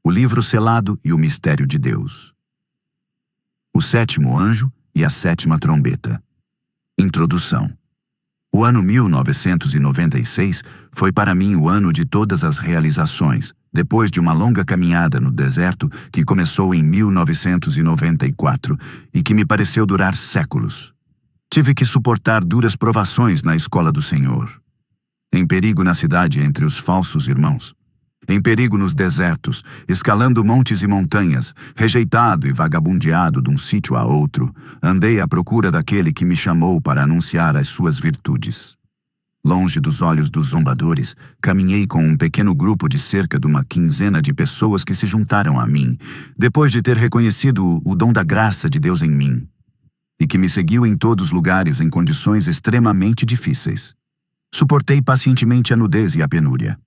o livro selado e o mistério de Deus. O sétimo anjo e a sétima trombeta. Introdução. O ano 1996 foi para mim o ano de todas as realizações, depois de uma longa caminhada no deserto que começou em 1994 e que me pareceu durar séculos. Tive que suportar duras provações na escola do Senhor. Em perigo na cidade entre os falsos irmãos. Em perigo nos desertos, escalando montes e montanhas, rejeitado e vagabundeado de um sítio a outro, andei à procura daquele que me chamou para anunciar as suas virtudes. Longe dos olhos dos zombadores, caminhei com um pequeno grupo de cerca de uma quinzena de pessoas que se juntaram a mim, depois de ter reconhecido o dom da graça de Deus em mim, e que me seguiu em todos os lugares em condições extremamente difíceis. Suportei pacientemente a nudez e a penúria,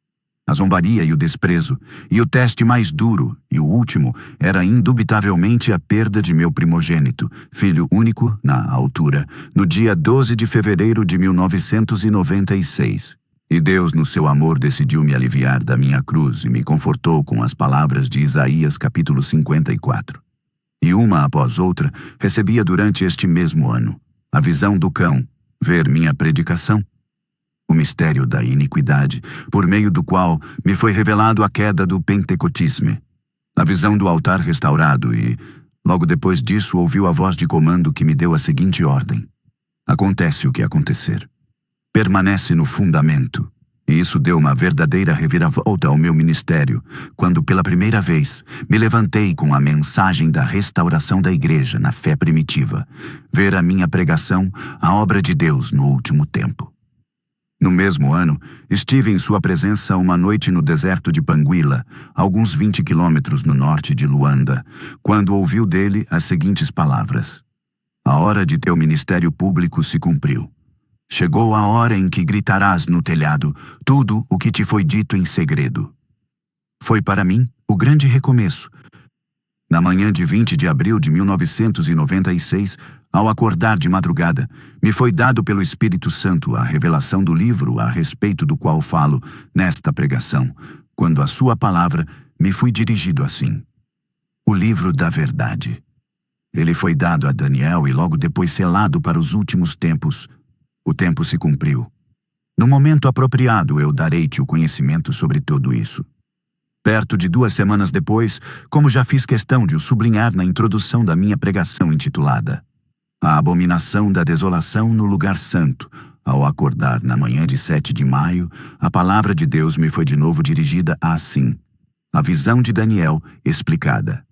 a zombaria e o desprezo, e o teste mais duro, e o último, era indubitavelmente a perda de meu primogênito, filho único, na altura, no dia 12 de fevereiro de 1996. E Deus, no seu amor, decidiu me aliviar da minha cruz e me confortou com as palavras de Isaías capítulo 54. E uma após outra, recebia durante este mesmo ano a visão do cão, ver minha predicação, o mistério da iniquidade, por meio do qual me foi revelado a queda do Pentecotisme, a visão do altar restaurado e, logo depois disso, ouviu a voz de comando que me deu a seguinte ordem: acontece o que acontecer. Permanece no fundamento. E isso deu uma verdadeira reviravolta ao meu ministério, quando pela primeira vez me levantei com a mensagem da restauração da igreja na fé primitiva, ver a minha pregação, a obra de Deus no último tempo. No mesmo ano, estive em sua presença uma noite no deserto de Panguila, alguns 20 quilômetros no norte de Luanda, quando ouviu dele as seguintes palavras: a hora de teu ministério público se cumpriu. Chegou a hora em que gritarás no telhado tudo o que te foi dito em segredo. Foi para mim o grande recomeço. Na manhã de 20 de abril de 1996, ao acordar de madrugada, me foi dado pelo Espírito Santo a revelação do livro a respeito do qual falo nesta pregação, quando a sua palavra me foi dirigido assim: o livro da verdade. Ele foi dado a Daniel e logo depois selado para os últimos tempos. O tempo se cumpriu. No momento apropriado eu darei-te o conhecimento sobre tudo isso. Perto de 2 semanas depois, como já fiz questão de o sublinhar na introdução da minha pregação intitulada A Abominação da Desolação no Lugar Santo, ao acordar na manhã de 7 de maio, a palavra de Deus me foi de novo dirigida assim: a visão de Daniel explicada.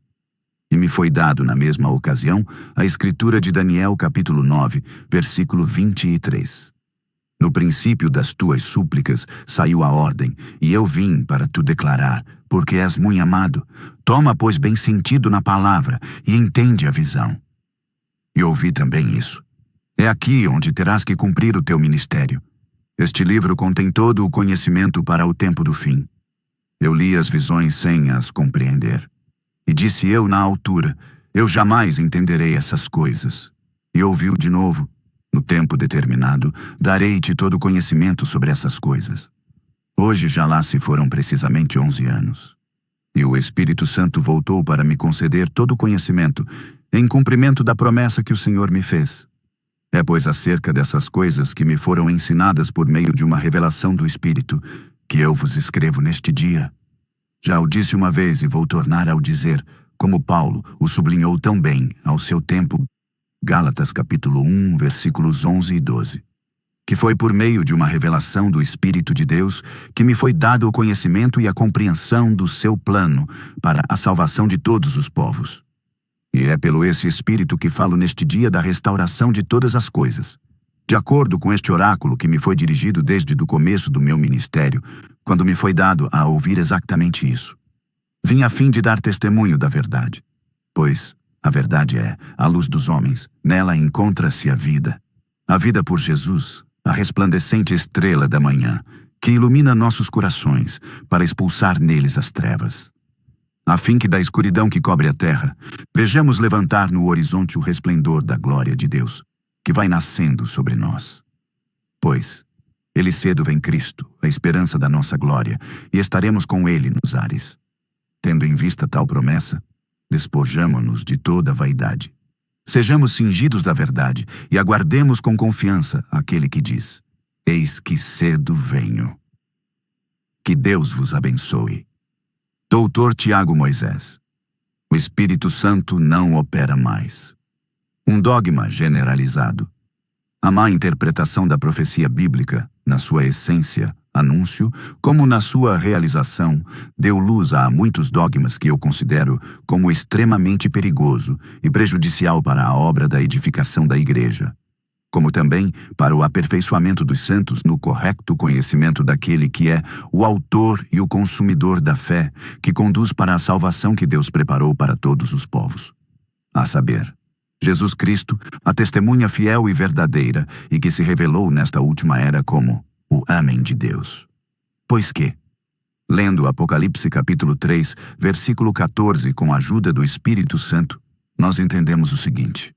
E me foi dado na mesma ocasião a escritura de Daniel capítulo 9, versículo 23. No princípio das tuas súplicas saiu a ordem, e eu vim para tu declarar, porque és muito amado. Toma, pois, bem sentido na palavra, e entende a visão. E ouvi também isso. É aqui onde terás que cumprir o teu ministério. Este livro contém todo o conhecimento para o tempo do fim. Eu li as visões sem as compreender. E disse eu na altura: eu jamais entenderei essas coisas. E ouviu de novo: no tempo determinado, darei-te todo o conhecimento sobre essas coisas. Hoje já lá se foram precisamente 11 anos. E o Espírito Santo voltou para me conceder todo o conhecimento, em cumprimento da promessa que o Senhor me fez. É, pois, acerca dessas coisas que me foram ensinadas por meio de uma revelação do Espírito, que eu vos escrevo neste dia. Já o disse uma vez e vou tornar a o dizer, como Paulo o sublinhou tão bem ao seu tempo, Gálatas capítulo 1, versículos 11 e 12. Que foi por meio de uma revelação do Espírito de Deus que me foi dado o conhecimento e a compreensão do seu plano para a salvação de todos os povos. E é pelo esse Espírito que falo neste dia da restauração de todas as coisas. De acordo com este oráculo que me foi dirigido desde o começo do meu ministério, quando me foi dado a ouvir exatamente isso. Vim a fim de dar testemunho da verdade. Pois a verdade é a luz dos homens, nela encontra-se a vida. A vida por Jesus, a resplandecente estrela da manhã, que ilumina nossos corações para expulsar neles as trevas. A fim que da escuridão que cobre a terra, vejamos levantar no horizonte o resplendor da glória de Deus, que vai nascendo sobre nós. Pois ele cedo vem Cristo, a esperança da nossa glória, e estaremos com ele nos ares. Tendo em vista tal promessa, despojamo-nos de toda vaidade. Sejamos cingidos da verdade e aguardemos com confiança aquele que diz: Eis que cedo venho. Que Deus vos abençoe. Doutor Tiago Moisés. O Espírito Santo não opera mais. Um dogma generalizado. A má interpretação da profecia bíblica, na sua essência, anúncio, como na sua realização, deu luz a muitos dogmas que eu considero como extremamente perigoso e prejudicial para a obra da edificação da Igreja, como também para o aperfeiçoamento dos santos no correto conhecimento daquele que é o autor e o consumidor da fé, que conduz para a salvação que Deus preparou para todos os povos. A saber, Jesus Cristo, a testemunha fiel e verdadeira, e que se revelou nesta última era como o Homem de Deus. Pois que, lendo Apocalipse capítulo 3, versículo 14, com a ajuda do Espírito Santo, nós entendemos o seguinte: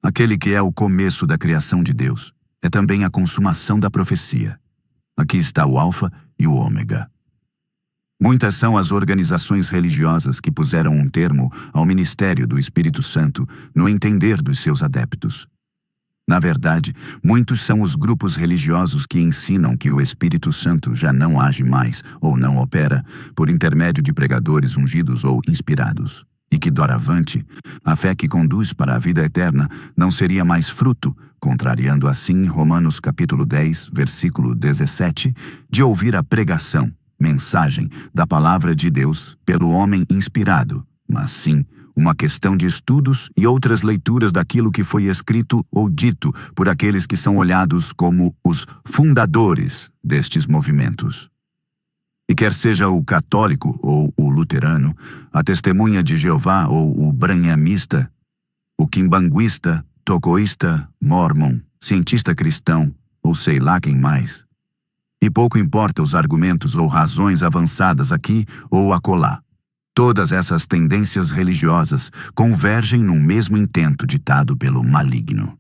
aquele que é o começo da criação de Deus é também a consumação da profecia. Aqui está o Alfa e o Ômega. Muitas são as organizações religiosas que puseram um termo ao ministério do Espírito Santo no entender dos seus adeptos. Na verdade, muitos são os grupos religiosos que ensinam que o Espírito Santo já não age mais ou não opera por intermédio de pregadores ungidos ou inspirados, e que, doravante, a fé que conduz para a vida eterna não seria mais fruto, contrariando assim Romanos capítulo 10, versículo 17, de ouvir a pregação, mensagem da palavra de Deus pelo homem inspirado, mas sim uma questão de estudos e outras leituras daquilo que foi escrito ou dito por aqueles que são olhados como os fundadores destes movimentos. E quer seja o católico ou o luterano, a testemunha de Jeová ou o branhamista, o quimbanguista, tocoísta, mormon, cientista cristão, ou sei lá quem mais. E pouco importa os argumentos ou razões avançadas aqui ou acolá. Todas essas tendências religiosas convergem num mesmo intento ditado pelo maligno: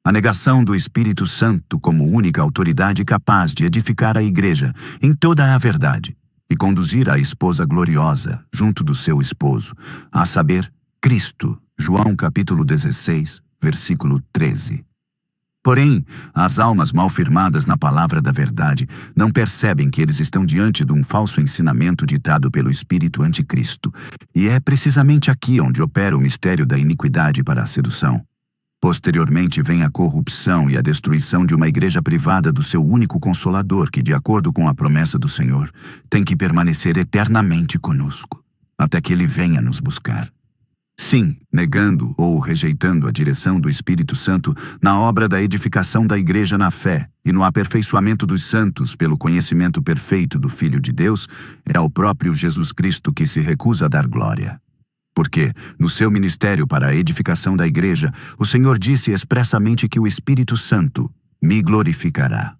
a negação do Espírito Santo como única autoridade capaz de edificar a Igreja em toda a verdade e conduzir a esposa gloriosa junto do seu esposo, a saber, Cristo, João capítulo 16, versículo 13. Porém, as almas mal firmadas na palavra da verdade não percebem que eles estão diante de um falso ensinamento ditado pelo espírito anticristo, e é precisamente aqui onde opera o mistério da iniquidade para a sedução. Posteriormente vem a corrupção e a destruição de uma igreja privada do seu único Consolador que, de acordo com a promessa do Senhor, tem que permanecer eternamente conosco, até que Ele venha nos buscar. Sim, negando ou rejeitando a direção do Espírito Santo na obra da edificação da Igreja na fé e no aperfeiçoamento dos santos pelo conhecimento perfeito do Filho de Deus, é ao próprio Jesus Cristo que se recusa a dar glória. Porque, no seu ministério para a edificação da Igreja, o Senhor disse expressamente que o Espírito Santo me glorificará.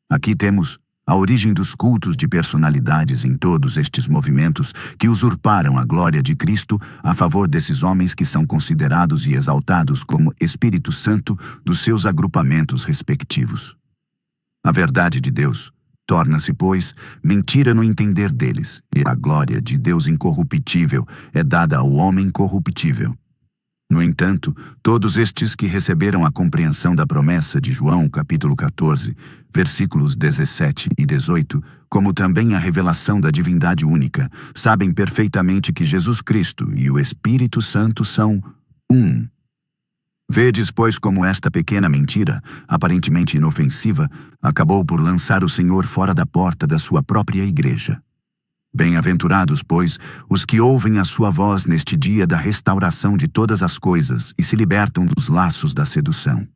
Aqui temos a origem dos cultos de personalidades em todos estes movimentos que usurparam a glória de Cristo a favor desses homens que são considerados e exaltados como Espírito Santo dos seus agrupamentos respectivos. A verdade de Deus torna-se, pois, mentira no entender deles, e a glória de Deus incorruptível é dada ao homem corruptível. No entanto, todos estes que receberam a compreensão da promessa de João capítulo 14, versículos 17 e 18, como também a revelação da divindade única, sabem perfeitamente que Jesus Cristo e o Espírito Santo são um. Vedes, pois, como esta pequena mentira, aparentemente inofensiva, acabou por lançar o Senhor fora da porta da sua própria igreja. Bem-aventurados, pois, os que ouvem a sua voz neste dia da restauração de todas as coisas e se libertam dos laços da sedução.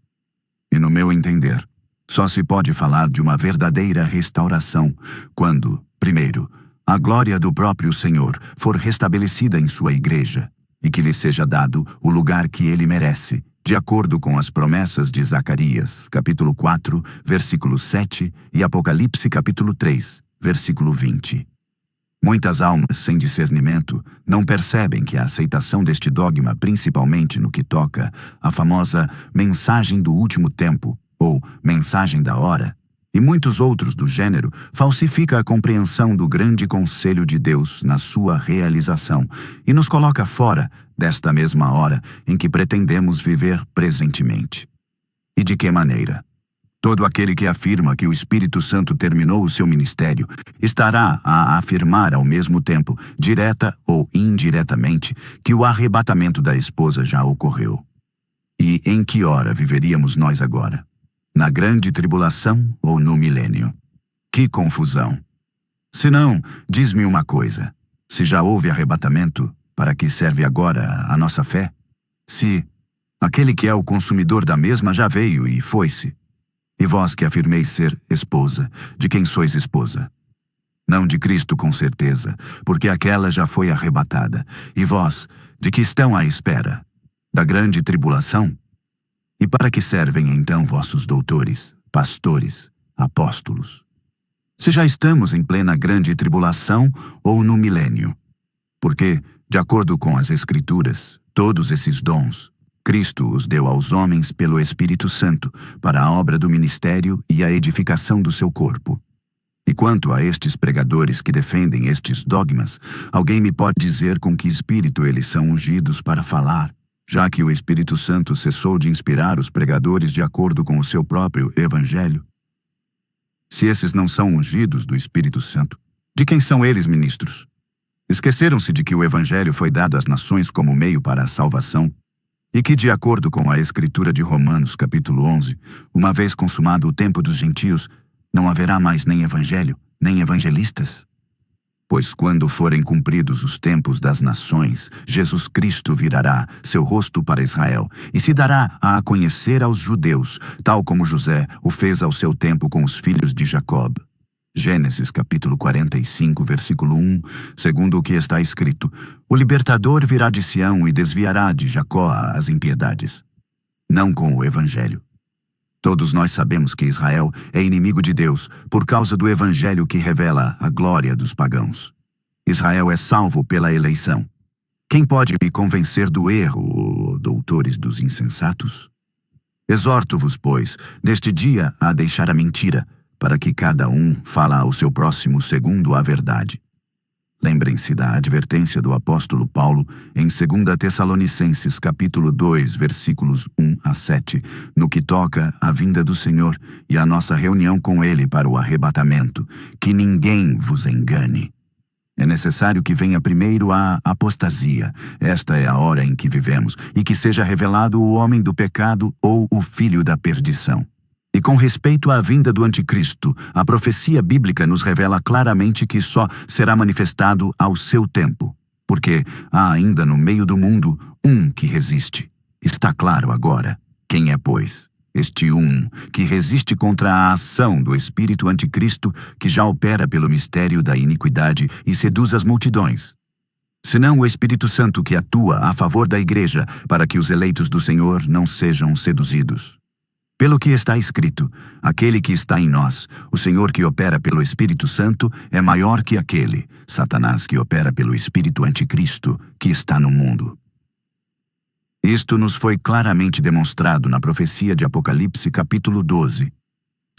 E no meu entender, só se pode falar de uma verdadeira restauração quando, primeiro, a glória do próprio Senhor for restabelecida em sua igreja e que lhe seja dado o lugar que ele merece, de acordo com as promessas de Zacarias, capítulo 4, versículo 7 e Apocalipse, capítulo 3, versículo 20. Muitas almas sem discernimento não percebem que a aceitação deste dogma, principalmente no que toca à famosa mensagem do último tempo, ou mensagem da hora, e muitos outros do gênero, falsifica a compreensão do grande conselho de Deus na sua realização e nos coloca fora desta mesma hora em que pretendemos viver presentemente. E de que maneira? Todo aquele que afirma que o Espírito Santo terminou o seu ministério estará a afirmar ao mesmo tempo, direta ou indiretamente, que o arrebatamento da esposa já ocorreu. E em que hora viveríamos nós agora? Na grande tribulação ou no milênio? Que confusão! Se não, diz-me uma coisa. Se já houve arrebatamento, para que serve agora a nossa fé? Se aquele que é o consumidor da mesma já veio e foi-se. E vós que afirmeis ser esposa, de quem sois esposa? Não de Cristo com certeza, porque aquela já foi arrebatada. E vós, de que estão à espera? Da grande tribulação? E para que servem então vossos doutores, pastores, apóstolos? Se já estamos em plena grande tribulação ou no milênio? Porque, de acordo com as Escrituras, todos esses dons, Cristo os deu aos homens pelo Espírito Santo para a obra do ministério e a edificação do seu corpo. E quanto a estes pregadores que defendem estes dogmas, alguém me pode dizer com que espírito eles são ungidos para falar, já que o Espírito Santo cessou de inspirar os pregadores de acordo com o seu próprio Evangelho? Se esses não são ungidos do Espírito Santo, de quem são eles ministros? Esqueceram-se de que o Evangelho foi dado às nações como meio para a salvação, e que, de acordo com a Escritura de Romanos, capítulo 11, uma vez consumado o tempo dos gentios, não haverá mais nem Evangelho, nem evangelistas? Pois quando forem cumpridos os tempos das nações, Jesus Cristo virará seu rosto para Israel e se dará a conhecer aos judeus, tal como José o fez ao seu tempo com os filhos de Jacob. Gênesis capítulo 45, versículo 1, segundo o que está escrito: o libertador virá de Sião e desviará de Jacó as impiedades. Não com o Evangelho. Todos nós sabemos que Israel é inimigo de Deus por causa do Evangelho que revela a glória dos pagãos. Israel é salvo pela eleição. Quem pode me convencer do erro, doutores dos insensatos? Exorto-vos, pois, neste dia a deixar a mentira, para que cada um fala ao seu próximo segundo a verdade. Lembrem-se da advertência do apóstolo Paulo em 2 Tessalonicenses capítulo 2, versículos 1 a 7, no que toca à vinda do Senhor e a nossa reunião com Ele para o arrebatamento, que ninguém vos engane. É necessário que venha primeiro a apostasia, esta é a hora em que vivemos, e que seja revelado o homem do pecado ou o filho da perdição. E com respeito à vinda do anticristo, a profecia bíblica nos revela claramente que só será manifestado ao seu tempo, porque há ainda no meio do mundo um que resiste. Está claro agora quem é, pois, este um que resiste contra a ação do espírito anticristo que já opera pelo mistério da iniquidade e seduz as multidões. Senão o Espírito Santo que atua a favor da igreja para que os eleitos do Senhor não sejam seduzidos. Pelo que está escrito, aquele que está em nós, o Senhor que opera pelo Espírito Santo, é maior que aquele, Satanás que opera pelo Espírito Anticristo, que está no mundo. Isto nos foi claramente demonstrado na profecia de Apocalipse capítulo 12.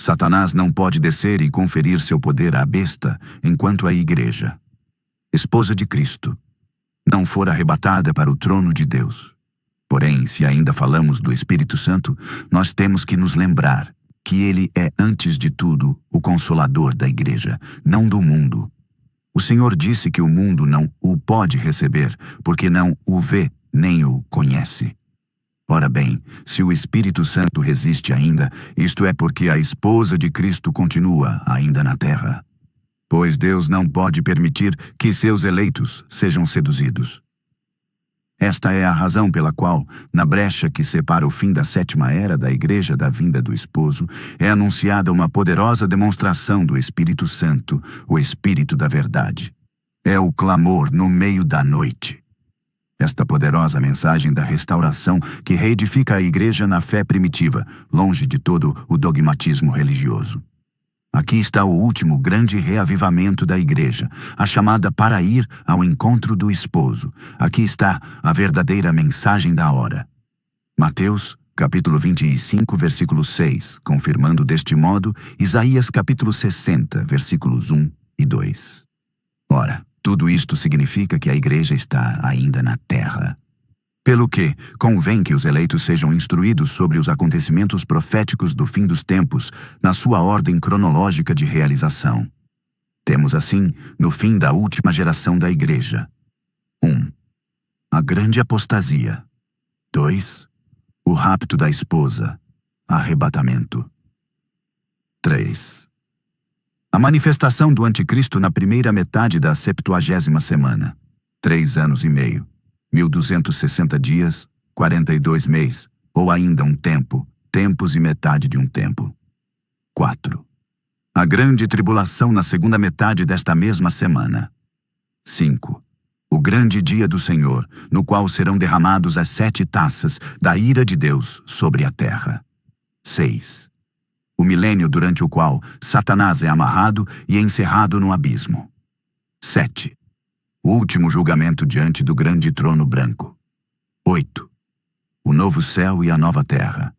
Satanás não pode descer e conferir seu poder à besta, enquanto a igreja, esposa de Cristo, não for arrebatada para o trono de Deus. Porém, se ainda falamos do Espírito Santo, nós temos que nos lembrar que ele é, antes de tudo, o Consolador da igreja, não do mundo. O Senhor disse que o mundo não o pode receber, porque não o vê nem o conhece. Ora bem, se o Espírito Santo resiste ainda, isto é porque a esposa de Cristo continua ainda na terra. Pois Deus não pode permitir que seus eleitos sejam seduzidos. Esta é a razão pela qual, na brecha que separa o fim da sétima era da igreja da vinda do esposo, é anunciada uma poderosa demonstração do Espírito Santo, o Espírito da verdade. É o clamor no meio da noite. Esta poderosa mensagem da restauração que reedifica a igreja na fé primitiva, longe de todo o dogmatismo religioso. Aqui está o último grande reavivamento da igreja, a chamada para ir ao encontro do esposo. Aqui está a verdadeira mensagem da hora. Mateus, capítulo 25, versículo 6, confirmando deste modo Isaías capítulo 60, versículos 1 e 2. Ora, tudo isto significa que a igreja está ainda na terra. Pelo que, convém que os eleitos sejam instruídos sobre os acontecimentos proféticos do fim dos tempos, na sua ordem cronológica de realização. Temos assim, no fim da última geração da igreja: 1. A grande apostasia. 2. O rapto da esposa, arrebatamento. 3. A manifestação do anticristo na primeira metade da 70ª semana, 3 anos e meio, 1260 dias, 42 meses, ou ainda um tempo, tempos e metade de um tempo. 4. A grande tribulação na segunda metade desta mesma semana. 5. O grande dia do Senhor, no qual serão derramados as 7 taças da ira de Deus sobre a terra. 6. O milênio durante o qual Satanás é amarrado e encerrado no abismo. 7. O último julgamento diante do grande trono branco. 8. O novo céu e a nova terra.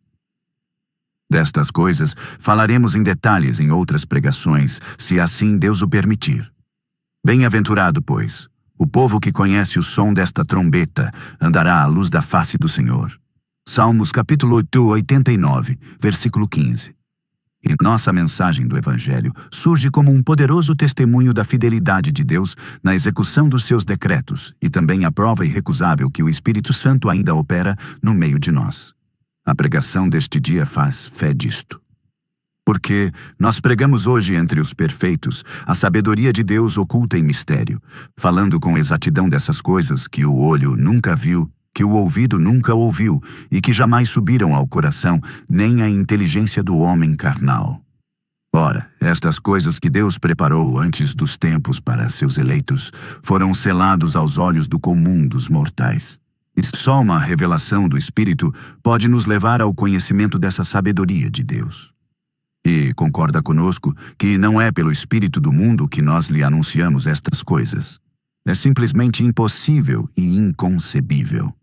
Destas coisas falaremos em detalhes em outras pregações, se assim Deus o permitir. Bem-aventurado, pois, o povo que conhece o som desta trombeta andará à luz da face do Senhor. Salmos capítulo 89, versículo 15. E nossa mensagem do Evangelho surge como um poderoso testemunho da fidelidade de Deus na execução dos seus decretos e também a prova irrecusável que o Espírito Santo ainda opera no meio de nós. A pregação deste dia faz fé disto. Porque nós pregamos hoje entre os perfeitos a sabedoria de Deus oculta em mistério, falando com exatidão dessas coisas que o olho nunca viu, que o ouvido nunca ouviu e que jamais subiram ao coração, nem à inteligência do homem carnal. Ora, estas coisas que Deus preparou antes dos tempos para seus eleitos foram selados aos olhos do comum dos mortais. E só uma revelação do Espírito pode nos levar ao conhecimento dessa sabedoria de Deus. E concorda conosco que não é pelo Espírito do mundo que nós lhe anunciamos estas coisas. É simplesmente impossível e inconcebível.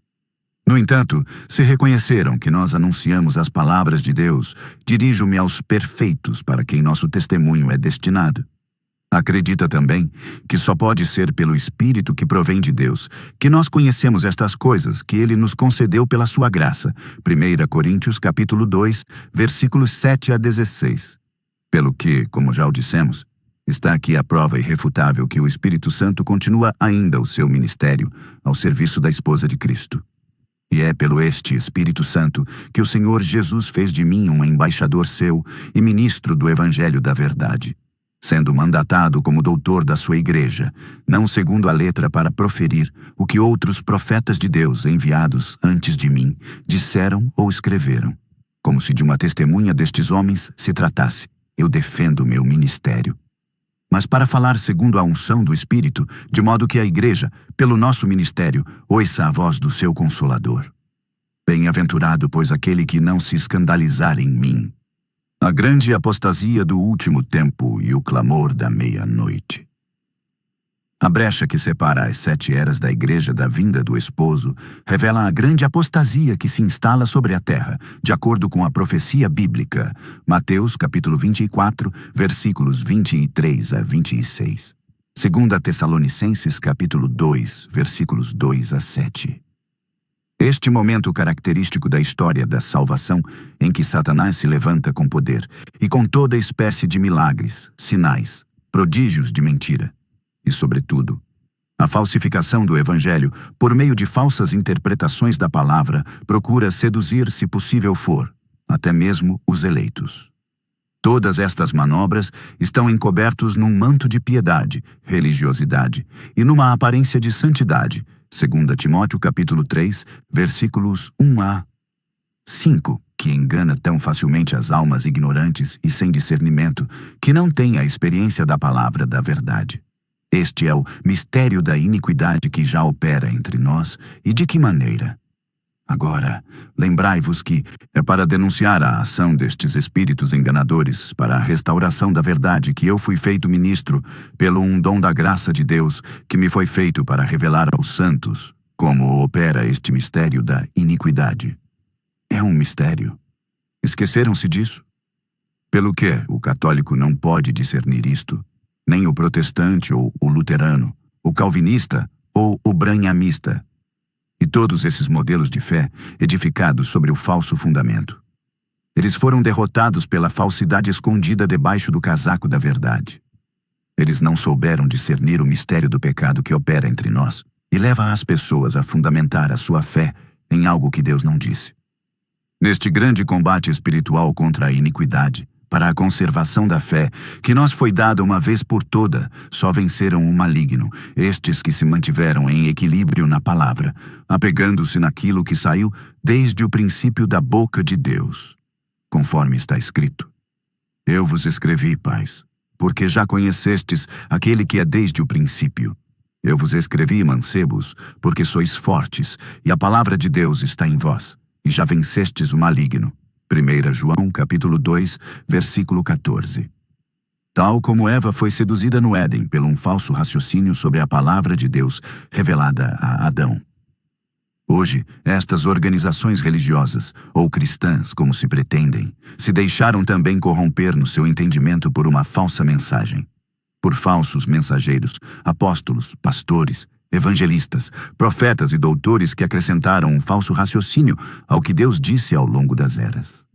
No entanto, se reconheceram que nós anunciamos as palavras de Deus, dirijo-me aos perfeitos para quem nosso testemunho é destinado. Acredita também que só pode ser pelo Espírito que provém de Deus que nós conhecemos estas coisas que Ele nos concedeu pela sua graça. 1 Coríntios capítulo 2, versículos 7 a 16. Pelo que, como já o dissemos, está aqui a prova irrefutável que o Espírito Santo continua ainda o seu ministério ao serviço da esposa de Cristo. E é pelo este Espírito Santo que o Senhor Jesus fez de mim um embaixador seu e ministro do Evangelho da verdade, sendo mandatado como doutor da sua igreja, não segundo a letra para proferir o que outros profetas de Deus enviados antes de mim disseram ou escreveram. Como se de uma testemunha destes homens se tratasse, eu defendo o meu ministério. Mas para falar segundo a unção do Espírito, de modo que a igreja, pelo nosso ministério, ouça a voz do seu Consolador. Bem-aventurado, pois, aquele que não se escandalizar em mim. A grande apostasia do último tempo e o clamor da meia-noite. A brecha que separa as 7 eras da igreja da vinda do esposo revela a grande apostasia que se instala sobre a terra, de acordo com a profecia bíblica. Mateus capítulo 24, versículos 23 a 26. 2 Tessalonicenses capítulo 2, versículos 2 a 7. Este momento característico da história da salvação, em que Satanás se levanta com poder e com toda espécie de milagres, sinais, prodígios de mentira. E, sobretudo, a falsificação do Evangelho, por meio de falsas interpretações da palavra, procura seduzir, se possível for, até mesmo os eleitos. Todas estas manobras estão encobertos num manto de piedade, religiosidade e numa aparência de santidade, 2 Timóteo capítulo 3, versículos 1 a 5, que engana tão facilmente as almas ignorantes e sem discernimento, que não têm a experiência da palavra da verdade. Este é o mistério da iniquidade que já opera entre nós, e de que maneira? Agora, lembrai-vos que é para denunciar a ação destes espíritos enganadores para a restauração da verdade que eu fui feito ministro pelo um dom da graça de Deus que me foi feito para revelar aos santos como opera este mistério da iniquidade. É um mistério. Esqueceram-se disso? Pelo que o católico não pode discernir isto, nem o protestante ou o luterano, o calvinista ou o branhamista, e todos esses modelos de fé edificados sobre o falso fundamento. Eles foram derrotados pela falsidade escondida debaixo do casaco da verdade. Eles não souberam discernir o mistério do pecado que opera entre nós e leva as pessoas a fundamentar a sua fé em algo que Deus não disse. Neste grande combate espiritual contra a iniquidade, para a conservação da fé, que nos foi dada uma vez por toda, só venceram o maligno, estes que se mantiveram em equilíbrio na palavra, apegando-se naquilo que saiu desde o princípio da boca de Deus. Conforme está escrito: Eu vos escrevi, pais, porque já conhecestes aquele que é desde o princípio. Eu vos escrevi, mancebos, porque sois fortes, e a palavra de Deus está em vós, e já vencestes o maligno. 1 João, capítulo 2, versículo 14. Tal como Eva foi seduzida no Éden por um falso raciocínio sobre a palavra de Deus revelada a Adão. Hoje, estas organizações religiosas, ou cristãs, como se pretendem, se deixaram também corromper no seu entendimento por uma falsa mensagem. Por falsos mensageiros, apóstolos, pastores, evangelistas, profetas e doutores que acrescentaram um falso raciocínio ao que Deus disse ao longo das eras.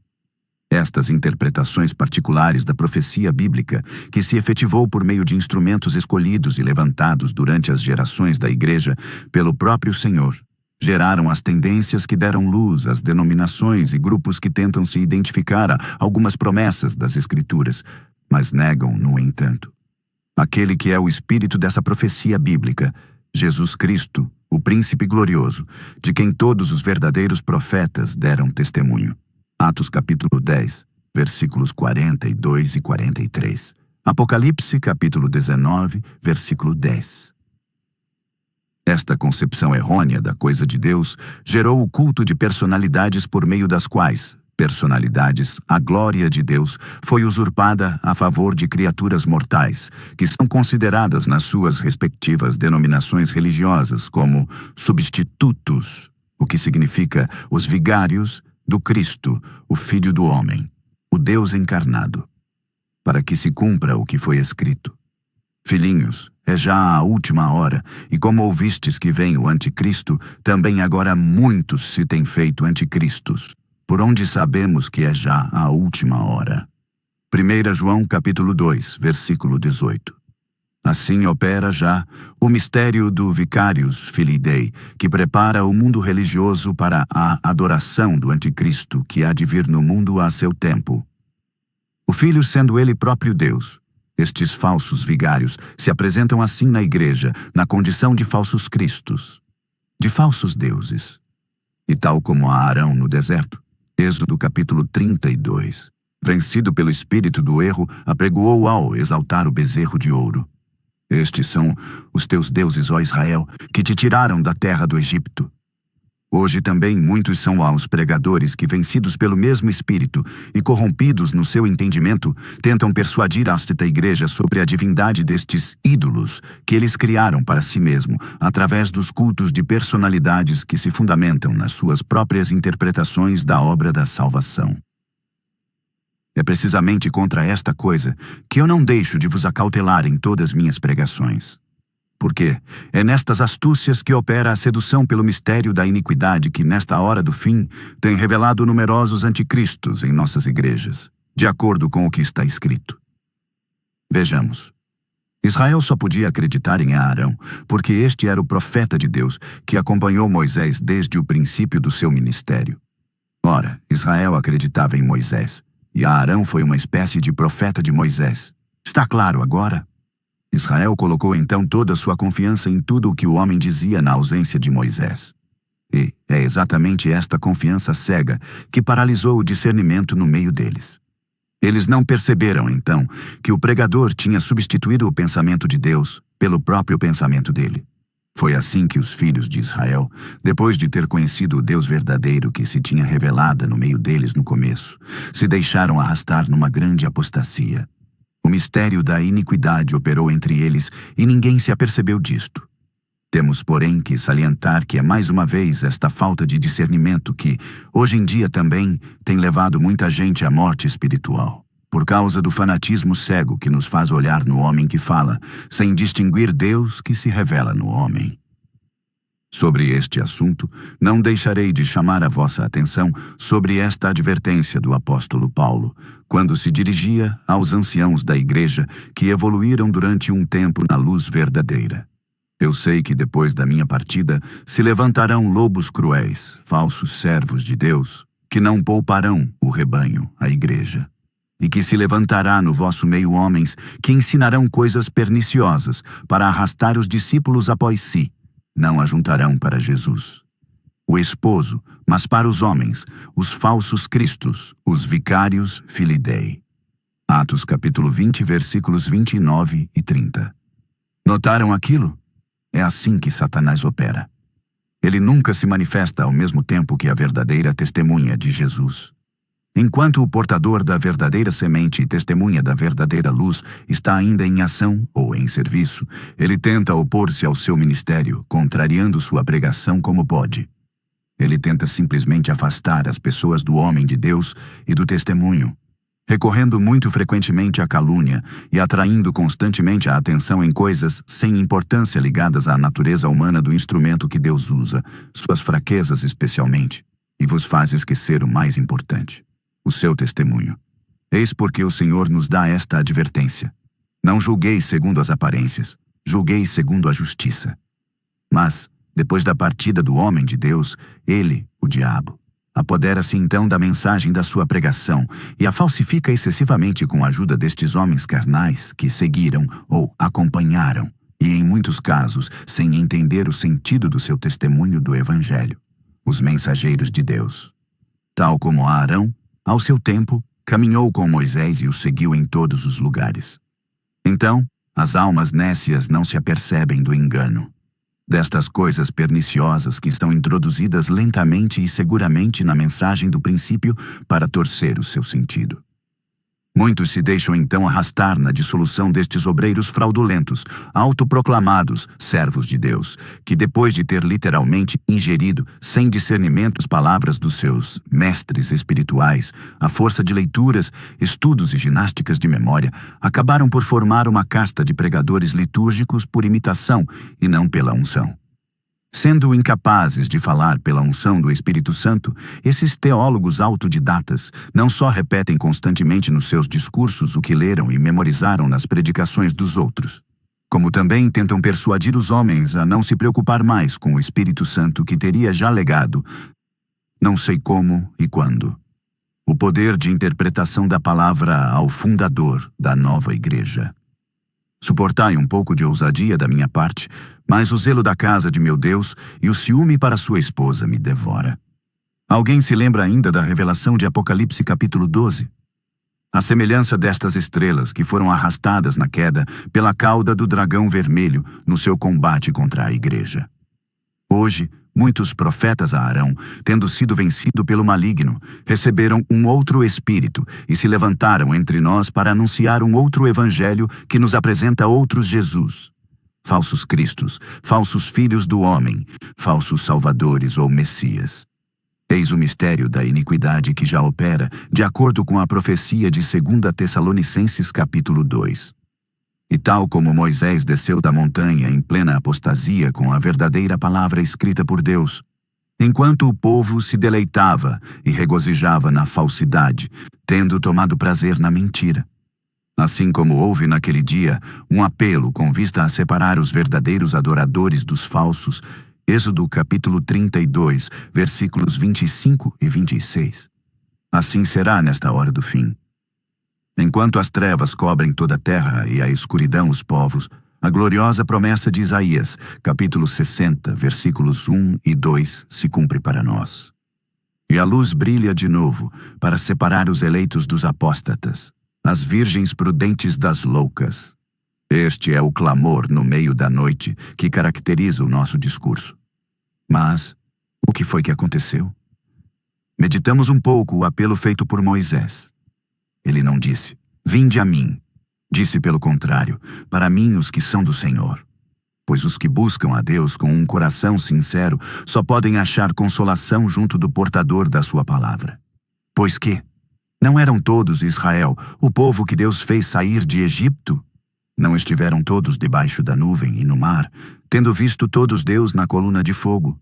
Estas interpretações particulares da profecia bíblica, que se efetivou por meio de instrumentos escolhidos e levantados durante as gerações da Igreja pelo próprio Senhor, geraram as tendências que deram luz às denominações e grupos que tentam se identificar a algumas promessas das Escrituras, mas negam, no entanto, aquele que é o espírito dessa profecia bíblica, Jesus Cristo, o Príncipe Glorioso, de quem todos os verdadeiros profetas deram testemunho. Atos capítulo 10, versículos 42 e 43. Apocalipse capítulo 19, versículo 10. Esta concepção errônea da coisa de Deus gerou o culto de personalidades por meio das quais, a glória de Deus foi usurpada a favor de criaturas mortais, que são consideradas nas suas respectivas denominações religiosas como substitutos, o que significa os vigários do Cristo, o Filho do Homem, o Deus encarnado, para que se cumpra o que foi escrito. Filhinhos, é já a última hora, e como ouvistes que vem o anticristo, também agora muitos se têm feito anticristos, por onde sabemos que é já a última hora. 1 João capítulo 2, versículo 18. Assim opera já o mistério do Vicarius Filii Dei, que prepara o mundo religioso para a adoração do anticristo que há de vir no mundo a seu tempo. O Filho sendo ele próprio Deus, estes falsos vigários se apresentam assim na Igreja, na condição de falsos cristos, de falsos deuses. E tal como a Arão no deserto, Êxodo capítulo 32, vencido pelo espírito do erro, apregoou ao exaltar o bezerro de ouro. Estes são os teus deuses, ó Israel, que te tiraram da terra do Egito. Hoje também muitos são os pregadores que, vencidos pelo mesmo espírito e corrompidos no seu entendimento, tentam persuadir esta igreja sobre a divindade destes ídolos que eles criaram para si mesmo, através dos cultos de personalidades que se fundamentam nas suas próprias interpretações da obra da salvação. É precisamente contra esta coisa que eu não deixo de vos acautelar em todas minhas pregações. Porque é nestas astúcias que opera a sedução pelo mistério da iniquidade que, nesta hora do fim, tem revelado numerosos anticristos em nossas igrejas, de acordo com o que está escrito. Vejamos. Israel só podia acreditar em Arão, porque este era o profeta de Deus que acompanhou Moisés desde o princípio do seu ministério. Ora, Israel acreditava em Moisés, e Arão foi uma espécie de profeta de Moisés. Está claro agora? Israel colocou então toda a sua confiança em tudo o que o homem dizia na ausência de Moisés. E é exatamente esta confiança cega que paralisou o discernimento no meio deles. Eles não perceberam, então, que o pregador tinha substituído o pensamento de Deus pelo próprio pensamento dele. Foi assim que os filhos de Israel, depois de ter conhecido o Deus verdadeiro que se tinha revelado no meio deles no começo, se deixaram arrastar numa grande apostasia. O mistério da iniquidade operou entre eles e ninguém se apercebeu disto. Temos, porém, que salientar que é mais uma vez esta falta de discernimento que, hoje em dia também, tem levado muita gente à morte espiritual, por causa do fanatismo cego que nos faz olhar no homem que fala, sem distinguir Deus que se revela no homem. Sobre este assunto, não deixarei de chamar a vossa atenção sobre esta advertência do apóstolo Paulo, quando se dirigia aos anciãos da igreja que evoluíram durante um tempo na luz verdadeira. Eu sei que depois da minha partida se levantarão lobos cruéis, falsos servos de Deus, que não pouparão o rebanho, a igreja. E que se levantará no vosso meio homens que ensinarão coisas perniciosas para arrastar os discípulos após si. Não ajuntarão para Jesus o esposo, mas para os homens, os falsos cristos, os vicários filidei. Atos capítulo 20, versículos 29 e 30. Notaram aquilo? É assim que Satanás opera. Ele nunca se manifesta ao mesmo tempo que a verdadeira testemunha de Jesus. Enquanto o portador da verdadeira semente e testemunha da verdadeira luz está ainda em ação ou em serviço, ele tenta opor-se ao seu ministério, contrariando sua pregação como pode. Ele tenta simplesmente afastar as pessoas do homem de Deus e do testemunho, recorrendo muito frequentemente à calúnia e atraindo constantemente a atenção em coisas sem importância ligadas à natureza humana do instrumento que Deus usa, suas fraquezas especialmente, e vos faz esquecer o mais importante, o seu testemunho. Eis porque o Senhor nos dá esta advertência. Não julgueis segundo as aparências, julgueis segundo a justiça. Mas, depois da partida do homem de Deus, ele, o diabo, apodera-se então da mensagem da sua pregação e a falsifica excessivamente com a ajuda destes homens carnais que seguiram ou acompanharam, e em muitos casos sem entender o sentido do seu testemunho do Evangelho, os mensageiros de Deus. Tal como Arão, ao seu tempo, caminhou com Moisés e o seguiu em todos os lugares. Então, as almas nécias não se apercebem do engano, destas coisas perniciosas que estão introduzidas lentamente e seguramente na mensagem do princípio para torcer o seu sentido. Muitos se deixam então arrastar na dissolução destes obreiros fraudulentos, autoproclamados servos de Deus, que depois de ter literalmente ingerido, sem discernimento, as palavras dos seus mestres espirituais, à força de leituras, estudos e ginásticas de memória, acabaram por formar uma casta de pregadores litúrgicos por imitação e não pela unção. Sendo incapazes de falar pela unção do Espírito Santo, esses teólogos autodidatas não só repetem constantemente nos seus discursos o que leram e memorizaram nas predicações dos outros, como também tentam persuadir os homens a não se preocupar mais com o Espírito Santo que teria já legado, não sei como e quando, o poder de interpretação da palavra ao fundador da nova igreja. Suportai um pouco de ousadia da minha parte, mas o zelo da casa de meu Deus e o ciúme para sua esposa me devora. Alguém se lembra ainda da revelação de Apocalipse capítulo 12? A semelhança destas estrelas que foram arrastadas na queda pela cauda do dragão vermelho no seu combate contra a igreja. Hoje, muitos profetas a Arão, tendo sido vencido pelo maligno, receberam um outro espírito e se levantaram entre nós para anunciar um outro evangelho que nos apresenta outros Jesus. Falsos cristos, falsos filhos do homem, falsos salvadores ou messias. Eis o mistério da iniquidade que já opera, de acordo com a profecia de 2 Tessalonicenses capítulo 2. E tal como Moisés desceu da montanha em plena apostasia com a verdadeira palavra escrita por Deus, enquanto o povo se deleitava e regozijava na falsidade, tendo tomado prazer na mentira. Assim como houve naquele dia um apelo com vista a separar os verdadeiros adoradores dos falsos, Êxodo capítulo 32, versículos 25 e 26. Assim será nesta hora do fim. Enquanto as trevas cobrem toda a terra e a escuridão os povos, a gloriosa promessa de Isaías, capítulo 60, versículos 1 e 2, se cumpre para nós. E a luz brilha de novo para separar os eleitos dos apóstatas, as virgens prudentes das loucas. Este é o clamor no meio da noite que caracteriza o nosso discurso. Mas, o que foi que aconteceu? Meditamos um pouco o apelo feito por Moisés. Ele não disse, vinde a mim. Disse pelo contrário, para mim os que são do Senhor. pois os que buscam a Deus com um coração sincero só podem achar consolação junto do portador da sua palavra. Pois que não eram todos Israel, o povo que Deus fez sair de Egito? Não estiveram todos debaixo da nuvem e no mar, tendo visto todos Deus na coluna de fogo?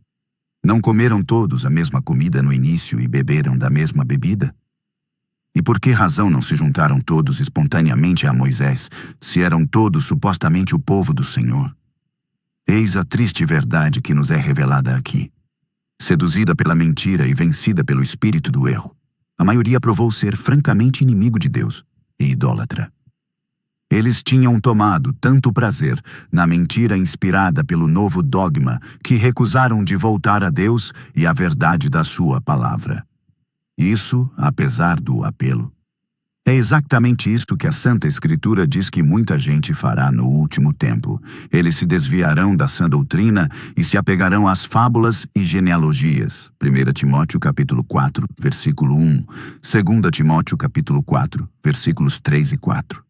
Não comeram todos a mesma comida no início e beberam da mesma bebida? E por que razão não se juntaram todos espontaneamente a Moisés, se eram todos supostamente o povo do Senhor? Eis a triste verdade que nos é revelada aqui. Seduzida pela mentira e vencida pelo espírito do erro, a maioria provou ser francamente inimigo de Deus e idólatra. Eles tinham tomado tanto prazer na mentira inspirada pelo novo dogma que recusaram de voltar a Deus e à verdade da sua palavra. Isso, apesar do apelo. É exatamente isto que a Santa Escritura diz que muita gente fará no último tempo. Eles se desviarão da sã doutrina e se apegarão às fábulas e genealogias. 1 Timóteo capítulo 4, versículo 1. 2 Timóteo capítulo 4, versículos 3 e 4.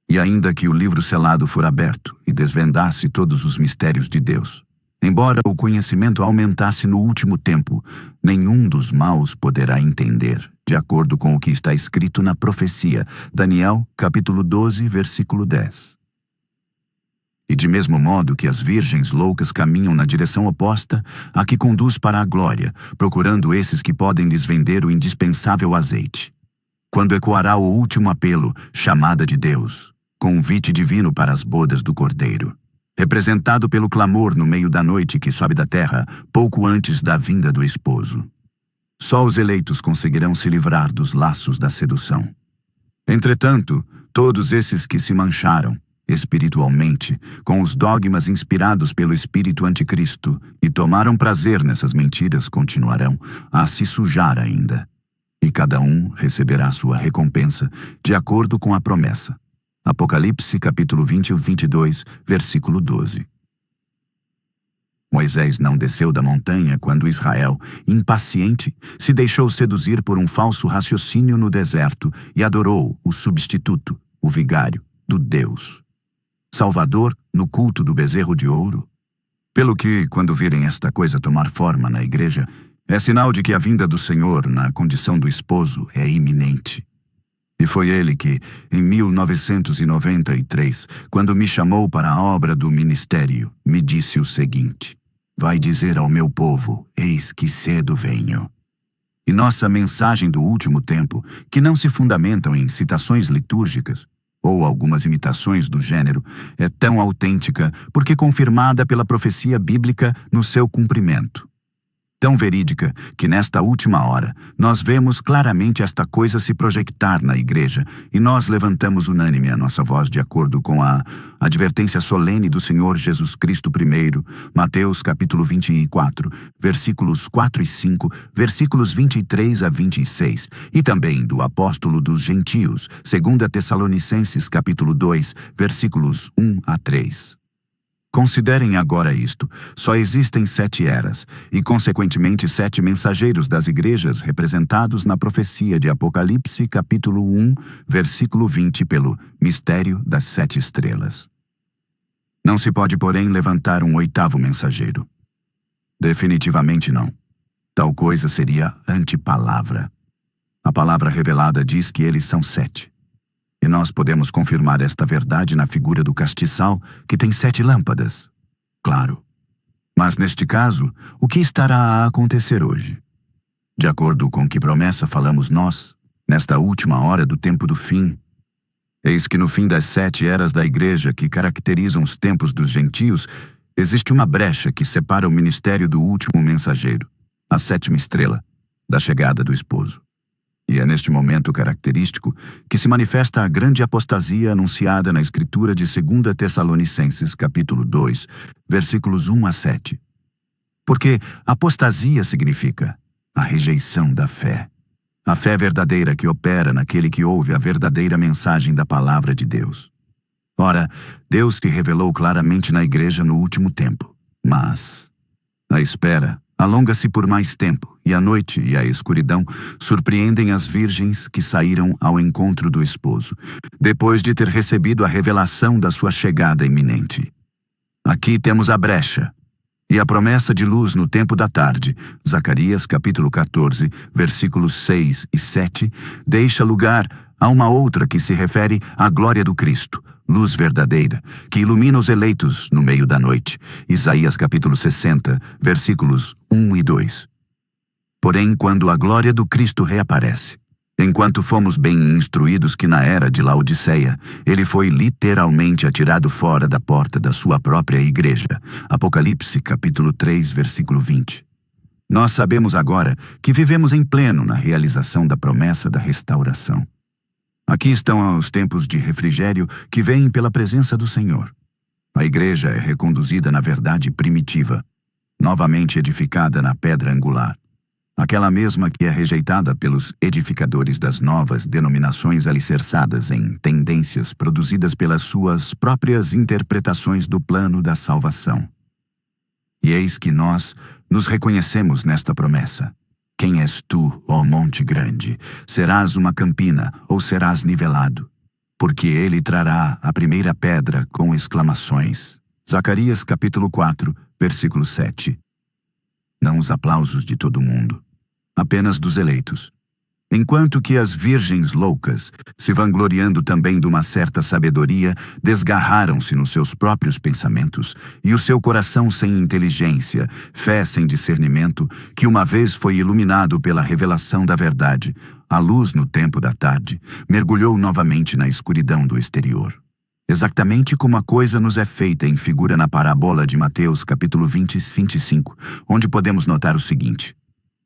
E ainda que o livro selado for aberto e desvendasse todos os mistérios de Deus, embora o conhecimento aumentasse no último tempo, nenhum dos maus poderá entender, de acordo com o que está escrito na profecia, Daniel, capítulo 12, versículo 10. E de mesmo modo que as virgens loucas caminham na direção oposta, a que conduz para a glória, procurando esses que podem lhes vender o indispensável azeite. Quando ecoará o último apelo, chamada de Deus, convite divino para as bodas do Cordeiro, representado pelo clamor no meio da noite que sobe da terra, pouco antes da vinda do esposo. Só os eleitos conseguirão se livrar dos laços da sedução. Entretanto, todos esses que se mancharam, espiritualmente, com os dogmas inspirados pelo espírito anticristo e tomaram prazer nessas mentiras continuarão a se sujar ainda. E cada um receberá sua recompensa de acordo com a promessa. Apocalipse capítulo 20 e 22, versículo 12. Moisés não desceu da montanha quando Israel, impaciente, se deixou seduzir por um falso raciocínio no deserto e adorou o substituto, o vigário, do Deus Salvador no culto do bezerro de ouro. Pelo que, quando virem esta coisa tomar forma na igreja, é sinal de que a vinda do Senhor, na condição do esposo, é iminente. E foi ele que, em 1993, quando me chamou para a obra do ministério, me disse o seguinte: vai dizer ao meu povo, eis que cedo venho. E nossa mensagem do último tempo, que não se fundamentam em citações litúrgicas, ou algumas imitações do gênero, é tão autêntica porque confirmada pela profecia bíblica no seu cumprimento. Tão verídica que nesta última hora nós vemos claramente esta coisa se projetar na igreja e nós levantamos unânime a nossa voz de acordo com a advertência solene do Senhor Jesus Cristo primeiro, Mateus capítulo 24, versículos 4 e 5, versículos 23 a 26, e também do apóstolo dos gentios, 2 Tessalonicenses capítulo 2, versículos 1 a 3. Considerem agora isto: só existem 7 eras, e consequentemente 7 mensageiros das igrejas representados na profecia de Apocalipse capítulo 1, versículo 20 pelo mistério das 7 estrelas. Não se pode, porém, levantar um 8º mensageiro. Definitivamente não. Tal coisa seria antipalavra. A palavra revelada diz que eles são 7. E nós podemos confirmar esta verdade na figura do castiçal, que tem 7 lâmpadas. Claro. Mas neste caso, o que estará a acontecer hoje? De acordo com que promessa falamos nós, nesta última hora do tempo do fim, eis que no fim das 7 eras da igreja que caracterizam os tempos dos gentios, existe uma brecha que separa o ministério do último mensageiro, a 7ª estrela, da chegada do esposo. E é neste momento característico que se manifesta a grande apostasia anunciada na Escritura de 2 Tessalonicenses, capítulo 2, versículos 1 a 7. Porque apostasia significa a rejeição da fé. A fé verdadeira que opera naquele que ouve a verdadeira mensagem da palavra de Deus. Ora, Deus se revelou claramente na igreja no último tempo, mas a espera alonga-se por mais tempo, e a noite e a escuridão surpreendem as virgens que saíram ao encontro do esposo, depois de ter recebido a revelação da sua chegada iminente. Aqui temos a brecha e a promessa de luz no tempo da tarde. Zacarias capítulo 14, versículos 6 e 7, deixa lugar a uma outra que se refere à glória do Cristo, luz verdadeira, que ilumina os eleitos no meio da noite. Isaías capítulo 60, versículos 1 e 2. Porém, quando a glória do Cristo reaparece, enquanto fomos bem instruídos que na era de Laodiceia, ele foi literalmente atirado fora da porta da sua própria igreja. Apocalipse capítulo 3, versículo 20. Nós sabemos agora que vivemos em pleno na realização da promessa da restauração. Aqui estão os tempos de refrigério que vêm pela presença do Senhor. A igreja é reconduzida na verdade primitiva, novamente edificada na pedra angular. Aquela mesma que é rejeitada pelos edificadores das novas denominações alicerçadas em tendências produzidas pelas suas próprias interpretações do plano da salvação. E eis que nós nos reconhecemos nesta promessa. Quem és tu, ó monte grande? Serás uma campina ou serás nivelado? Porque ele trará a primeira pedra com exclamações. Zacarias capítulo 4, versículo 7. Não os aplausos de todo mundo, apenas dos eleitos. Enquanto que as virgens loucas, se vangloriando também de uma certa sabedoria, desgarraram-se nos seus próprios pensamentos, e o seu coração sem inteligência, fé sem discernimento, que uma vez foi iluminado pela revelação da verdade, a luz no tempo da tarde, mergulhou novamente na escuridão do exterior. Exatamente como a coisa nos é feita em figura na parábola de Mateus capítulo 20 e 25, onde podemos notar o seguinte: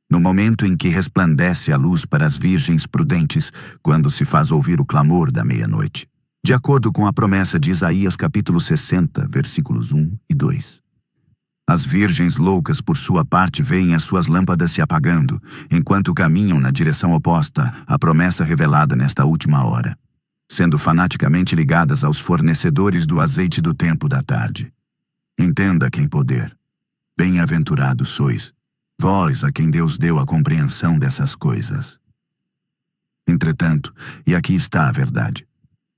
no momento em que resplandece a luz para as virgens prudentes, quando se faz ouvir o clamor da meia-noite, de acordo com a promessa de Isaías capítulo 60, versículos 1 e 2. As virgens loucas, por sua parte, veem as suas lâmpadas se apagando, enquanto caminham na direção oposta à promessa revelada nesta última hora, sendo fanaticamente ligadas aos fornecedores do azeite do tempo da tarde. Entenda quem poder. Bem-aventurados sois, vós a quem Deus deu a compreensão dessas coisas. Entretanto, e aqui está a verdade,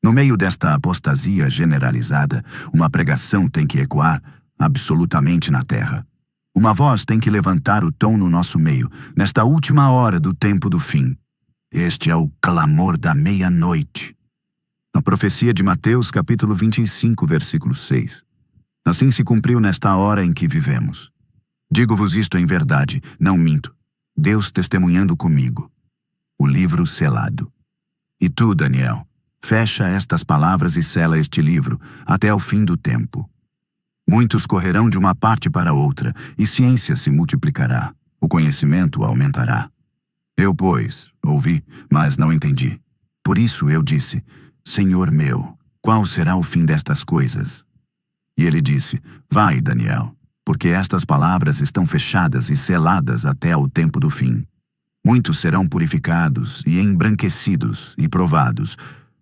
no meio desta apostasia generalizada, uma pregação tem que ecoar absolutamente na terra. Uma voz tem que levantar o tom no nosso meio, nesta última hora do tempo do fim. Este é o clamor da meia-noite. A profecia de Mateus capítulo 25, versículo 6. Assim se cumpriu nesta hora em que vivemos. Digo-vos isto em verdade, não minto. Deus testemunhando comigo. O livro selado. E tu, Daniel, fecha estas palavras e sela este livro até o fim do tempo. Muitos correrão de uma parte para outra, e ciência se multiplicará, o conhecimento aumentará. Eu, pois, ouvi, mas não entendi. Por isso eu disse: Senhor meu, qual será o fim destas coisas? E ele disse: Vai, Daniel, porque estas palavras estão fechadas e seladas até ao tempo do fim. Muitos serão purificados e embranquecidos e provados,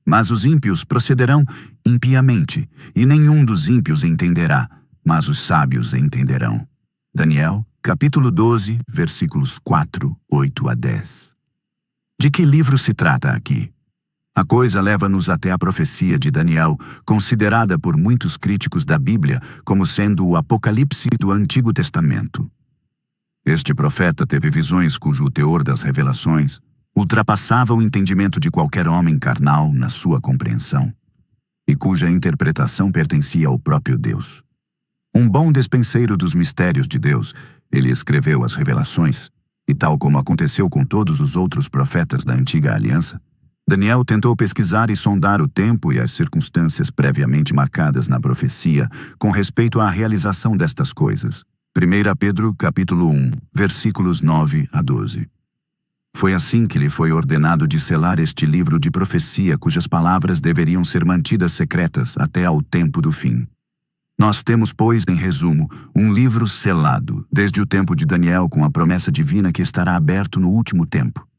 mas os ímpios procederão impiamente, e nenhum dos ímpios entenderá, mas os sábios entenderão. Daniel, capítulo 12, versículos 4, 8 a 10. De que livro se trata aqui? A coisa leva-nos até a profecia de Daniel, considerada por muitos críticos da Bíblia como sendo o Apocalipse do Antigo Testamento. Este profeta teve visões cujo teor das revelações ultrapassava o entendimento de qualquer homem carnal na sua compreensão, e cuja interpretação pertencia ao próprio Deus. Um bom despenseiro dos mistérios de Deus, ele escreveu as revelações, e tal como aconteceu com todos os outros profetas da Antiga Aliança, Daniel tentou pesquisar e sondar o tempo e as circunstâncias previamente marcadas na profecia com respeito à realização destas coisas. 1 Pedro capítulo 1, versículos 9 a 12. Foi assim que lhe foi ordenado de selar este livro de profecia cujas palavras deveriam ser mantidas secretas até ao tempo do fim. Nós temos, pois, em resumo, um livro selado, desde o tempo de Daniel, com a promessa divina que estará aberto no último tempo.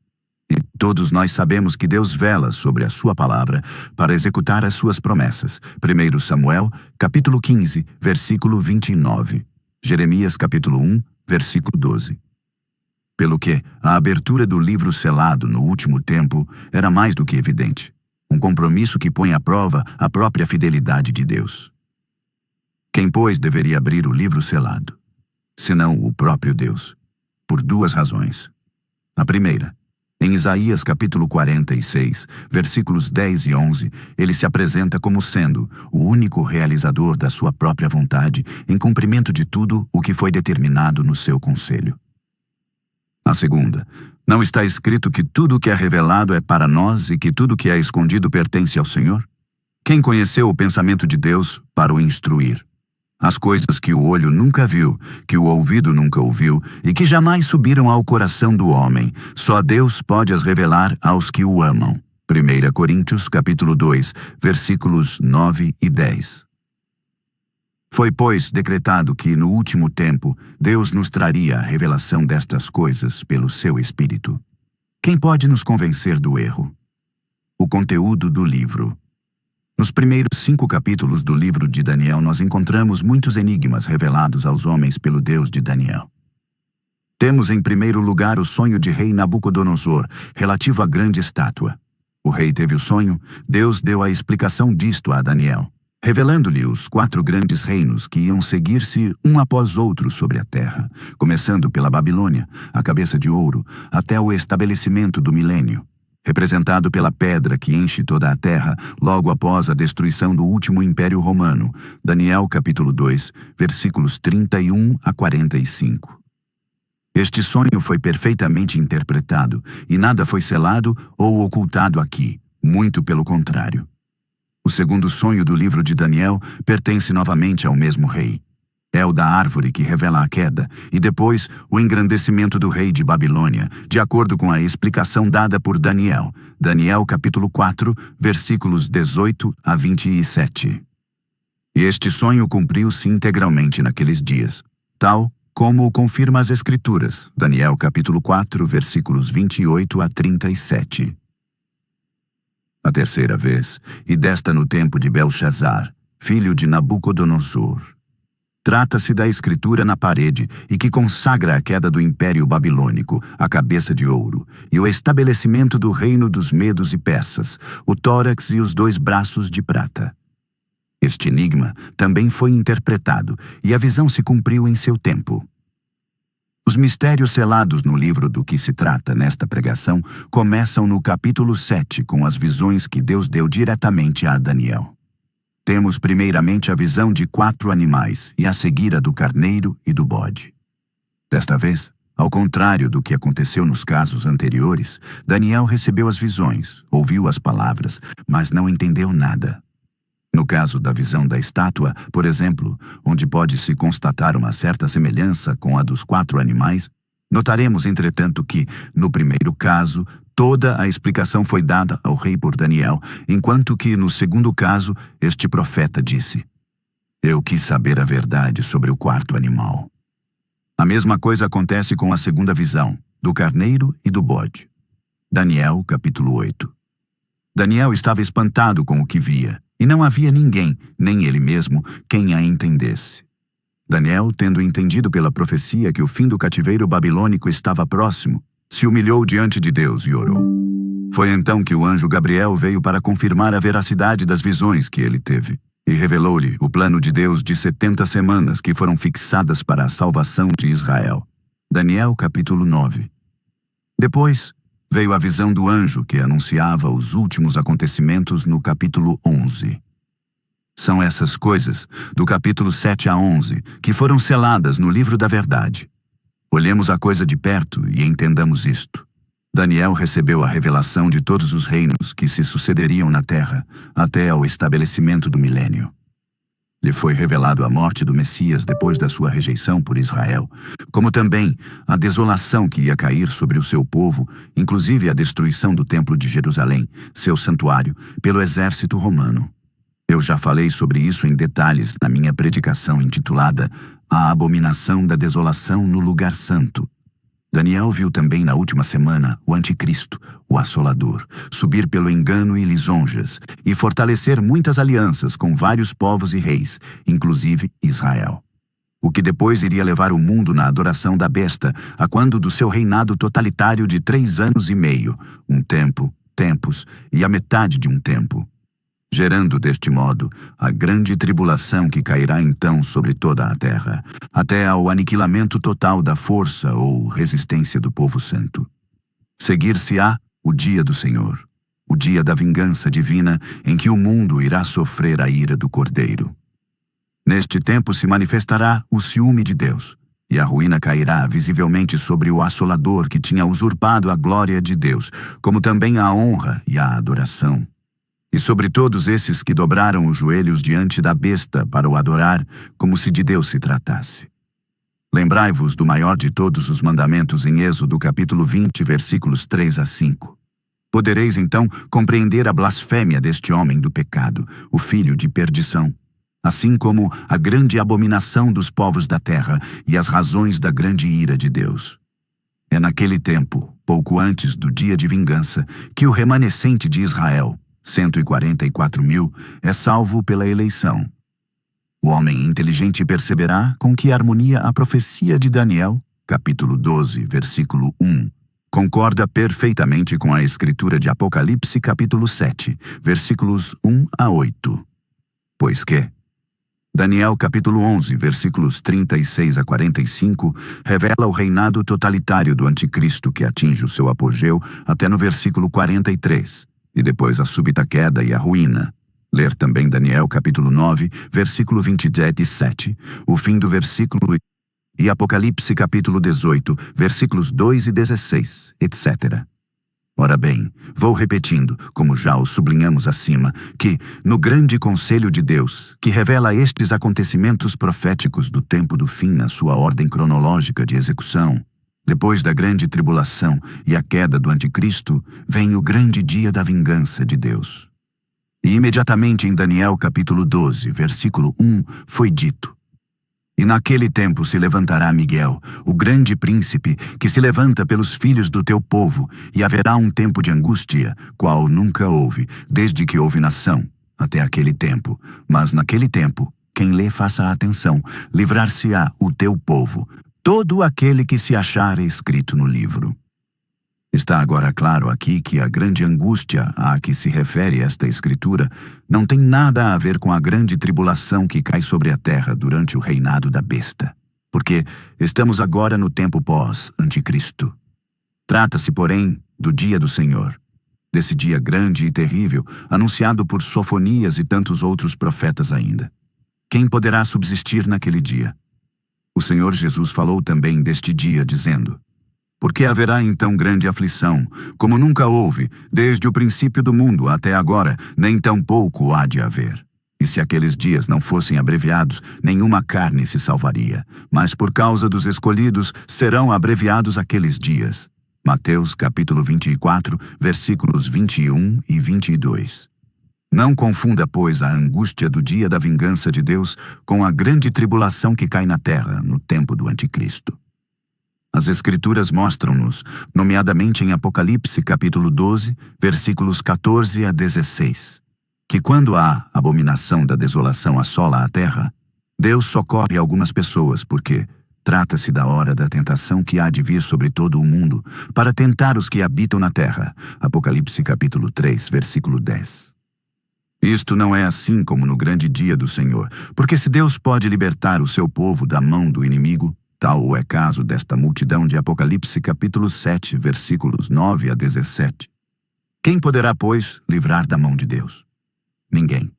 E todos nós sabemos que Deus vela sobre a sua palavra para executar as suas promessas. 1 Samuel, capítulo 15, versículo 29. Jeremias, capítulo 1, versículo 12. Pelo que, a abertura do livro selado no último tempo era mais do que evidente. Um compromisso que põe à prova a própria fidelidade de Deus. Quem, pois, deveria abrir o livro selado? Senão o próprio Deus, por duas razões. A primeira, em Isaías capítulo 46, versículos 10 e 11, ele se apresenta como sendo o único realizador da sua própria vontade em cumprimento de tudo o que foi determinado no seu conselho. A segunda, não está escrito que tudo o que é revelado é para nós e que tudo o que é escondido pertence ao Senhor? Quem conheceu o pensamento de Deus para o instruir? As coisas que o olho nunca viu, que o ouvido nunca ouviu e que jamais subiram ao coração do homem, só Deus pode as revelar aos que o amam. 1 Coríntios capítulo 2, versículos 9 e 10. Foi, pois, decretado que, no último tempo, Deus nos traria a revelação destas coisas pelo seu Espírito. Quem pode nos convencer do erro? O conteúdo do livro. Nos primeiros 5 capítulos do livro de Daniel, nós encontramos muitos enigmas revelados aos homens pelo Deus de Daniel. Temos, em primeiro lugar, o sonho de rei Nabucodonosor, relativo à grande estátua. O rei teve o sonho, Deus deu a explicação disto a Daniel, revelando-lhe os 4 grandes reinos que iam seguir-se um após outro sobre a terra, começando pela Babilônia, a cabeça de ouro, até o estabelecimento do milênio, representado pela pedra que enche toda a terra logo após a destruição do último Império Romano. Daniel capítulo 2, versículos 31 a 45. Este sonho foi perfeitamente interpretado, e nada foi selado ou ocultado aqui, muito pelo contrário. O segundo sonho do livro de Daniel pertence novamente ao mesmo rei. É o da árvore que revela a queda, e depois o engrandecimento do rei de Babilônia, de acordo com a explicação dada por Daniel. Daniel capítulo 4, versículos 18 a 27. E este sonho cumpriu-se integralmente naqueles dias, tal como o confirma as Escrituras. Daniel capítulo 4, versículos 28 a 37. A terceira vez, e desta no tempo de Belshazar, filho de Nabucodonosor. Trata-se da escritura na parede e que consagra a queda do Império Babilônico, a cabeça de ouro, e o estabelecimento do reino dos Medos e Persas, o tórax e os 2 braços de prata. Este enigma também foi interpretado e a visão se cumpriu em seu tempo. Os mistérios selados no livro do que se trata nesta pregação começam no capítulo 7 com as visões que Deus deu diretamente a Daniel. Temos primeiramente a visão de 4 animais e a seguir a do carneiro e do bode. Desta vez, ao contrário do que aconteceu nos casos anteriores, Daniel recebeu as visões, ouviu as palavras, mas não entendeu nada. No caso da visão da estátua, por exemplo, onde pode-se constatar uma certa semelhança com a dos 4 animais, notaremos, entretanto, que, no primeiro caso, toda a explicação foi dada ao rei por Daniel, enquanto que, no segundo caso, este profeta disse: Eu quis saber a verdade sobre o 4º animal. A mesma coisa acontece com a segunda visão, do carneiro e do bode. Daniel, capítulo 8. Daniel estava espantado com o que via, e não havia ninguém, nem ele mesmo, quem a entendesse. Daniel, tendo entendido pela profecia que o fim do cativeiro babilônico estava próximo, se humilhou diante de Deus e orou. Foi então que o anjo Gabriel veio para confirmar a veracidade das visões que ele teve, e revelou-lhe o plano de Deus de 70 semanas que foram fixadas para a salvação de Israel. Daniel capítulo 9. Depois, veio a visão do anjo que anunciava os últimos acontecimentos no capítulo 11. São essas coisas, do capítulo 7 a 11, que foram seladas no livro da verdade. Olhemos a coisa de perto e entendamos isto. Daniel recebeu a revelação de todos os reinos que se sucederiam na terra, até ao estabelecimento do milênio. Lhe foi revelado a morte do Messias depois da sua rejeição por Israel, como também a desolação que ia cair sobre o seu povo, inclusive a destruição do Templo de Jerusalém, seu santuário, pelo exército romano. Eu já falei sobre isso em detalhes na minha predicação intitulada A Abominação da Desolação no Lugar Santo. Daniel viu também na última semana o anticristo, o assolador, subir pelo engano e lisonjas e fortalecer muitas alianças com vários povos e reis, inclusive Israel. O que depois iria levar o mundo na adoração da besta, a quando do seu reinado totalitário de 3 anos e meio, um tempo, tempos e a metade de um tempo. gerando deste modo a grande tribulação que cairá então sobre toda a terra, até ao aniquilamento total da força ou resistência do povo santo. Seguir-se-á o dia do Senhor, o dia da vingança divina em que o mundo irá sofrer a ira do Cordeiro. Neste tempo se manifestará o ciúme de Deus, e a ruína cairá visivelmente sobre o assolador que tinha usurpado a glória de Deus, como também a honra e a adoração. E sobre todos esses que dobraram os joelhos diante da besta para o adorar, como se de Deus se tratasse. Lembrai-vos do maior de todos os mandamentos em Êxodo capítulo 20, versículos 3 a 5. Podereis então compreender a blasfêmia deste homem do pecado, o filho de perdição, assim como a grande abominação dos povos da terra e as razões da grande ira de Deus. É naquele tempo, pouco antes do dia de vingança, que o remanescente de Israel, 144.000, é salvo pela eleição. O homem inteligente perceberá com que harmonia a profecia de Daniel, capítulo 12, versículo 1, concorda perfeitamente com a escritura de Apocalipse, capítulo 7, versículos 1 a 8. Pois que Daniel, capítulo 11, versículos 36 a 45, revela o reinado totalitário do anticristo que atinge o seu apogeu até no versículo 43, e depois a súbita queda e a ruína. Ler também Daniel, capítulo 9, versículo 27 e 7, o fim do versículo e Apocalipse, capítulo 18, versículos 2 e 16, etc. Ora bem, vou repetindo, como já o sublinhamos acima, que, no grande conselho de Deus, que revela estes acontecimentos proféticos do tempo do fim na sua ordem cronológica de execução, depois da grande tribulação e a queda do anticristo, vem o grande dia da vingança de Deus. E imediatamente em Daniel capítulo 12, versículo 1, foi dito: E naquele tempo se levantará Miguel, o grande príncipe, que se levanta pelos filhos do teu povo, e haverá um tempo de angústia, qual nunca houve, desde que houve nação, até aquele tempo. Mas naquele tempo, quem lê faça atenção, livrar-se-á o teu povo, todo aquele que se achar escrito no livro. Está agora claro aqui que a grande angústia a que se refere esta escritura não tem nada a ver com a grande tribulação que cai sobre a terra durante o reinado da besta, porque estamos agora no tempo pós-anticristo. Trata-se, porém, do dia do Senhor, desse dia grande e terrível, anunciado por Sofonias e tantos outros profetas ainda. Quem poderá subsistir naquele dia? O Senhor Jesus falou também deste dia, dizendo: Porque haverá então grande aflição, como nunca houve, desde o princípio do mundo até agora, nem tampouco há de haver. E se aqueles dias não fossem abreviados, nenhuma carne se salvaria. Mas por causa dos escolhidos, serão abreviados aqueles dias. Mateus capítulo 24, versículos 21 e 22. Não confunda, pois, a angústia do dia da vingança de Deus com a grande tribulação que cai na terra no tempo do anticristo. As Escrituras mostram-nos, nomeadamente em Apocalipse capítulo 12, versículos 14 a 16, que quando a abominação da desolação assola a terra, Deus socorre algumas pessoas porque trata-se da hora da tentação que há de vir sobre todo o mundo para tentar os que habitam na terra. Apocalipse capítulo 3, versículo 10. Isto não é assim como no grande dia do Senhor, porque se Deus pode libertar o seu povo da mão do inimigo, tal é caso desta multidão de Apocalipse capítulo 7, versículos 9 a 17. Quem poderá, pois, livrar da mão de Deus? Ninguém.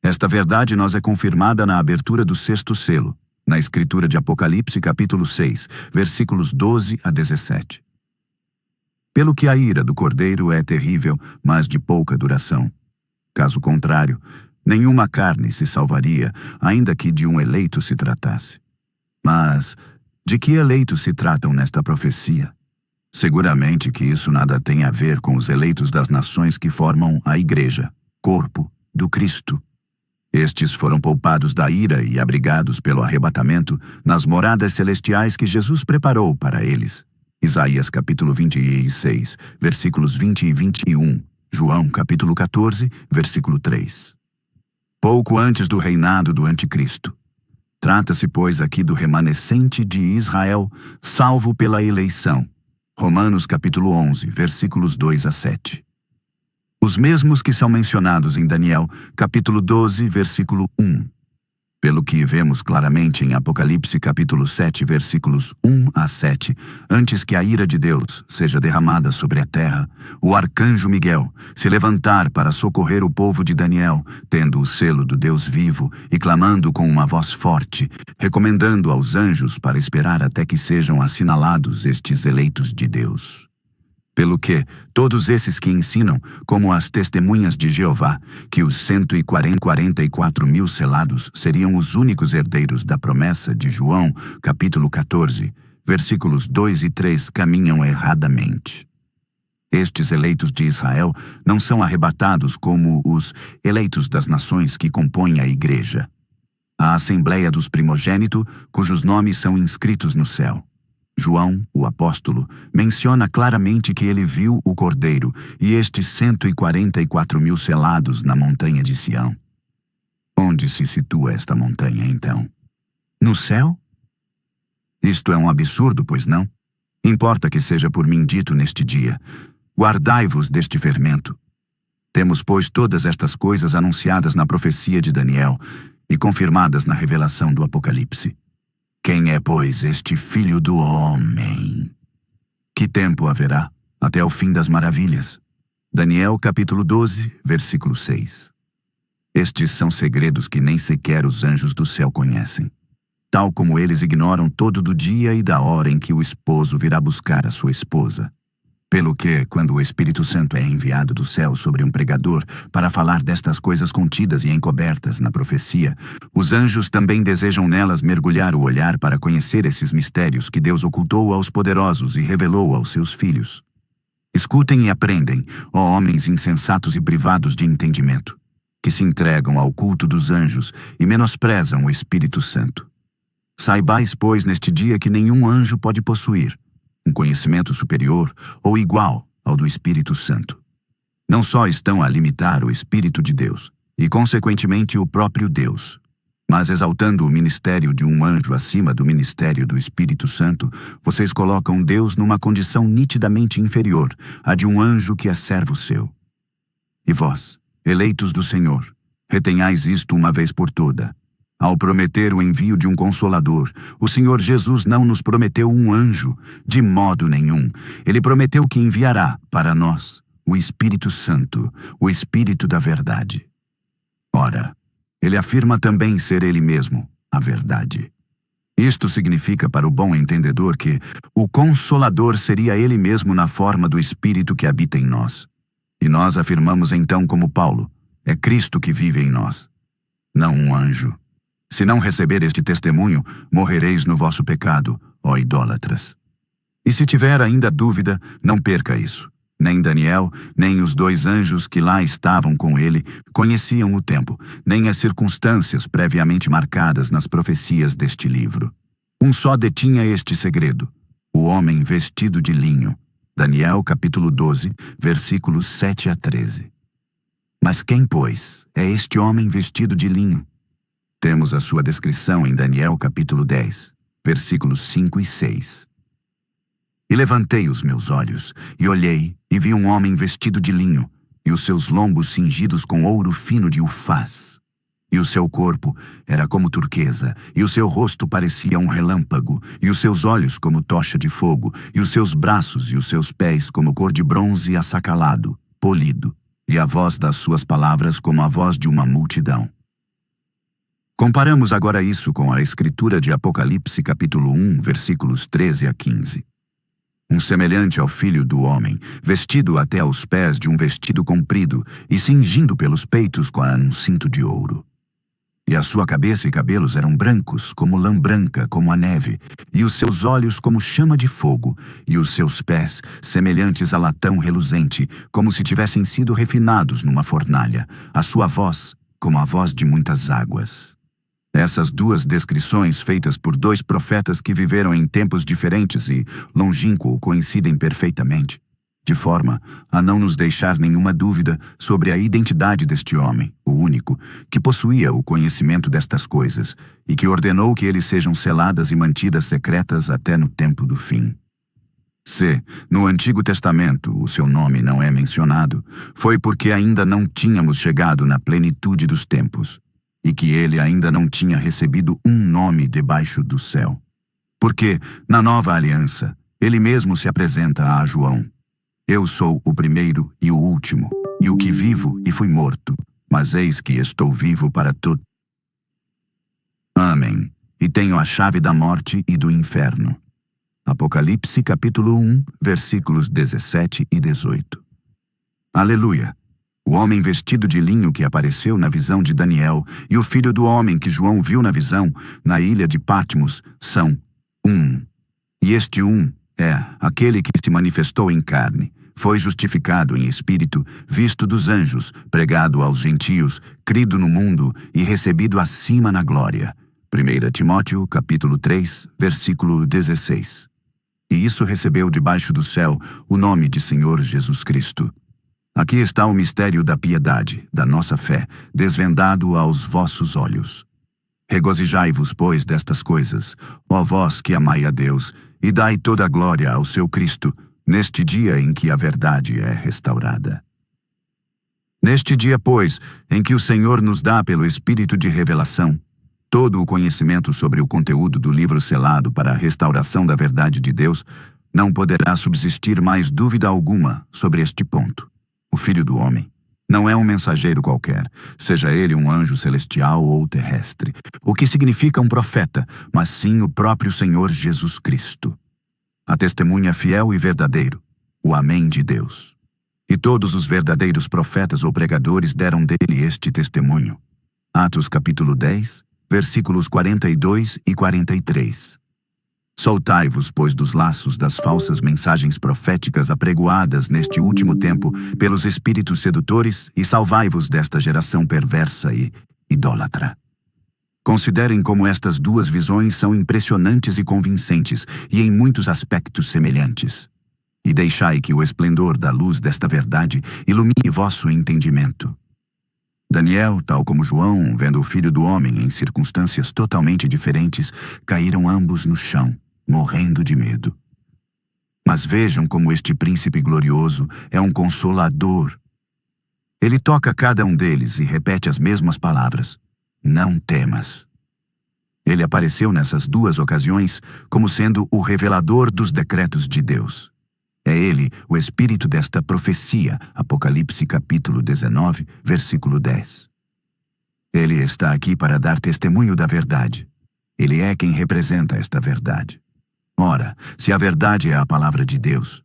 Esta verdade nos é confirmada na abertura do 6º selo, na escritura de Apocalipse capítulo 6, versículos 12 a 17. Pelo que a ira do Cordeiro é terrível, mas de pouca duração. Caso contrário, nenhuma carne se salvaria, ainda que de um eleito se tratasse. Mas de que eleitos se tratam nesta profecia? Seguramente que isso nada tem a ver com os eleitos das nações que formam a Igreja, corpo do Cristo. Estes foram poupados da ira e abrigados pelo arrebatamento nas moradas celestiais que Jesus preparou para eles. Isaías capítulo 26, versículos 20 e 21. João capítulo 14, versículo 3. Pouco antes do reinado do anticristo. Trata-se, pois, aqui do remanescente de Israel, salvo pela eleição. Romanos capítulo 11, versículos 2 a 7. Os mesmos que são mencionados em Daniel, capítulo 12, versículo 1. Pelo que vemos claramente em Apocalipse capítulo 7, versículos 1 a 7, antes que a ira de Deus seja derramada sobre a terra, o arcanjo Miguel se levantar para socorrer o povo de Daniel, tendo o selo do Deus vivo e clamando com uma voz forte, recomendando aos anjos para esperar até que sejam assinalados estes eleitos de Deus. Pelo que, todos esses que ensinam, como as testemunhas de Jeová, que os 144 mil selados seriam os únicos herdeiros da promessa de João, capítulo 14, versículos 2 e 3, caminham erradamente. Estes eleitos de Israel não são arrebatados como os eleitos das nações que compõem a igreja. A Assembleia dos Primogênitos, cujos nomes são inscritos no céu. João, o apóstolo, menciona claramente que ele viu o Cordeiro e estes 144 mil selados na montanha de Sião. Onde se situa esta montanha, então? No céu? Isto é um absurdo, pois não? Importa que seja por mim dito neste dia: guardai-vos deste fermento. Temos, pois, todas estas coisas anunciadas na profecia de Daniel e confirmadas na revelação do Apocalipse. Quem é, pois, este Filho do Homem? Que tempo haverá até o fim das maravilhas? Daniel capítulo 12, versículo 6. Estes são segredos que nem sequer os anjos do céu conhecem, tal como eles ignoram todo do dia e da hora em que o esposo virá buscar a sua esposa. Pelo que, quando o Espírito Santo é enviado do céu sobre um pregador para falar destas coisas contidas e encobertas na profecia, os anjos também desejam nelas mergulhar o olhar para conhecer esses mistérios que Deus ocultou aos poderosos e revelou aos seus filhos. Escutem e aprendem, ó homens insensatos e privados de entendimento, que se entregam ao culto dos anjos e menosprezam o Espírito Santo. Saibais, pois, neste dia que nenhum anjo pode possuir um conhecimento superior ou igual ao do Espírito Santo. Não só estão a limitar o Espírito de Deus, e consequentemente o próprio Deus, mas exaltando o ministério de um anjo acima do ministério do Espírito Santo, vocês colocam Deus numa condição nitidamente inferior à de um anjo que é servo seu. E vós, eleitos do Senhor, retenhais isto uma vez por toda. Ao prometer o envio de um Consolador, o Senhor Jesus não nos prometeu um anjo, de modo nenhum. Ele prometeu que enviará para nós o Espírito Santo, o Espírito da verdade. Ora, ele afirma também ser ele mesmo a verdade. Isto significa para o bom entendedor que o Consolador seria ele mesmo na forma do Espírito que habita em nós. E nós afirmamos então como Paulo, é Cristo que vive em nós, não um anjo. Se não receber este testemunho, morrereis no vosso pecado, ó idólatras. E se tiver ainda dúvida, não perca isso. Nem Daniel, nem os 2 anjos que lá estavam com ele conheciam o tempo, nem as circunstâncias previamente marcadas nas profecias deste livro. Um só detinha este segredo: o homem vestido de linho. Daniel capítulo 12, versículos 7 a 13. Mas quem, pois, é este homem vestido de linho? Temos a sua descrição em Daniel capítulo 10, versículos 5 e 6. E levantei os meus olhos, e olhei, e vi um homem vestido de linho, e os seus lombos cingidos com ouro fino de Ufaz. E o seu corpo era como turquesa, e o seu rosto parecia um relâmpago, e os seus olhos como tocha de fogo, e os seus braços e os seus pés como cor de bronze assacalado, polido, e a voz das suas palavras como a voz de uma multidão. Comparamos agora isso com a escritura de Apocalipse capítulo 1, versículos 13 a 15. Um semelhante ao Filho do Homem, vestido até aos pés de um vestido comprido e cingindo pelos peitos com um cinto de ouro. E a sua cabeça e cabelos eram brancos, como lã branca, como a neve, e os seus olhos como chama de fogo, e os seus pés semelhantes a latão reluzente, como se tivessem sido refinados numa fornalha, a sua voz como a voz de muitas águas. Essas 2 descrições feitas por 2 profetas que viveram em tempos diferentes e longínquo coincidem perfeitamente, de forma a não nos deixar nenhuma dúvida sobre a identidade deste homem, o único, que possuía o conhecimento destas coisas e que ordenou que eles sejam seladas e mantidas secretas até no tempo do fim. Se, no Antigo Testamento, o seu nome não é mencionado, foi porque ainda não tínhamos chegado na plenitude dos tempos, e que ele ainda não tinha recebido um nome debaixo do céu. Porque, na nova aliança, ele mesmo se apresenta a João. Eu sou o primeiro e o último, e o que vivo e fui morto, mas eis que estou vivo para todo. Amém. E tenho a chave da morte e do inferno. Apocalipse capítulo 1, versículos 17 e 18. Aleluia! O homem vestido de linho que apareceu na visão de Daniel e o filho do homem que João viu na visão, na ilha de Patmos, são um. E este um é aquele que se manifestou em carne, foi justificado em espírito, visto dos anjos, pregado aos gentios, crido no mundo e recebido acima na glória. 1 Timóteo capítulo 3, versículo 16. E isso recebeu debaixo do céu o nome de Senhor Jesus Cristo. Aqui está o mistério da piedade, da nossa fé, desvendado aos vossos olhos. Regozijai-vos, pois, destas coisas, ó vós que amai a Deus, e dai toda a glória ao seu Cristo, neste dia em que a verdade é restaurada. Neste dia, pois, em que o Senhor nos dá pelo Espírito de revelação, todo o conhecimento sobre o conteúdo do livro selado para a restauração da verdade de Deus, não poderá subsistir mais dúvida alguma sobre este ponto. O Filho do Homem não é um mensageiro qualquer, seja ele um anjo celestial ou terrestre, o que significa um profeta, mas sim o próprio Senhor Jesus Cristo. A testemunha fiel e verdadeiro, o Amém de Deus. E todos os verdadeiros profetas ou pregadores deram dele este testemunho. Atos capítulo 10, versículos 42 e 43. Soltai-vos, pois, dos laços das falsas mensagens proféticas apregoadas neste último tempo pelos espíritos sedutores e salvai-vos desta geração perversa e idólatra. Considerem como estas duas visões são impressionantes e convincentes e em muitos aspectos semelhantes. E deixai que o esplendor da luz desta verdade ilumine vosso entendimento. Daniel, tal como João, vendo o Filho do Homem em circunstâncias totalmente diferentes, caíram ambos no chão, morrendo de medo. Mas vejam como este príncipe glorioso é um consolador. Ele toca cada um deles e repete as mesmas palavras: não temas. Ele apareceu nessas duas ocasiões como sendo o revelador dos decretos de Deus. É ele o espírito desta profecia, Apocalipse capítulo 19, versículo 10. Ele está aqui para dar testemunho da verdade. Ele é quem representa esta verdade. Ora, se a verdade é a palavra de Deus,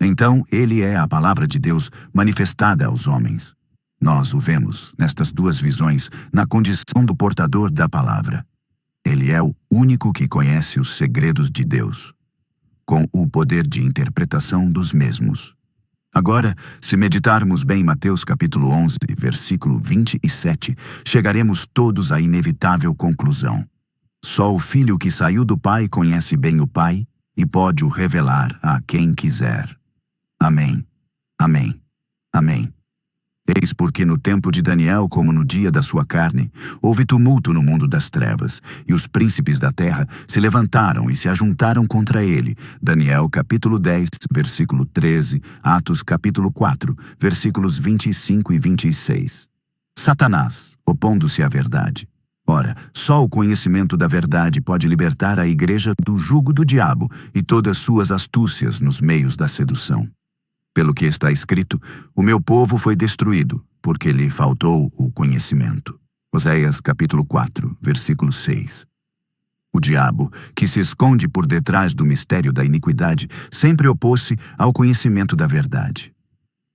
então ele é a palavra de Deus manifestada aos homens. Nós o vemos, nestas duas visões, na condição do portador da palavra. Ele é o único que conhece os segredos de Deus, com o poder de interpretação dos mesmos. Agora, se meditarmos bem Mateus capítulo 11, versículo 27, chegaremos todos à inevitável conclusão. Só o Filho que saiu do Pai conhece bem o Pai e pode o revelar a quem quiser. Amém. Amém. Amém. Eis porque no tempo de Daniel, como no dia da sua carne, houve tumulto no mundo das trevas, e os príncipes da terra se levantaram e se ajuntaram contra ele. Daniel capítulo 10, versículo 13, Atos capítulo 4, versículos 25 e 26. Satanás, opondo-se à verdade. Ora, só o conhecimento da verdade pode libertar a igreja do jugo do diabo e todas suas astúcias nos meios da sedução. Pelo que está escrito, o meu povo foi destruído, porque lhe faltou o conhecimento. Oséias capítulo 4, versículo 6. O diabo, que se esconde por detrás do mistério da iniquidade, sempre opôs-se ao conhecimento da verdade.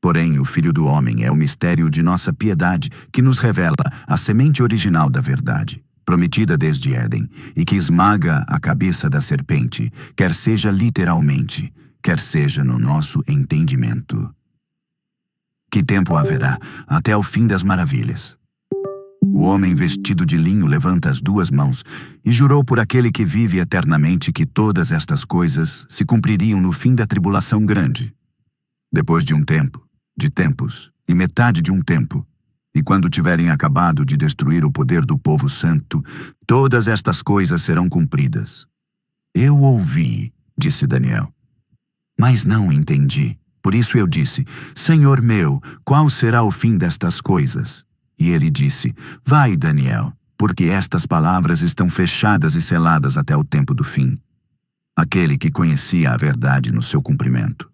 Porém, o Filho do Homem é o mistério de nossa piedade, que nos revela a semente original da verdade, prometida desde Éden, e que esmaga a cabeça da serpente, quer seja literalmente, quer seja no nosso entendimento. Que tempo haverá até o fim das maravilhas? O homem vestido de linho levanta as duas mãos e jurou por aquele que vive eternamente que todas estas coisas se cumpririam no fim da tribulação grande. Depois de um tempo, de tempos, e metade de um tempo, e quando tiverem acabado de destruir o poder do povo santo, todas estas coisas serão cumpridas. Eu ouvi, disse Daniel. Mas não entendi. Por isso eu disse: Senhor meu, qual será o fim destas coisas? E ele disse: Vai, Daniel, porque estas palavras estão fechadas e seladas até o tempo do fim. Aquele que conhecia a verdade no seu cumprimento,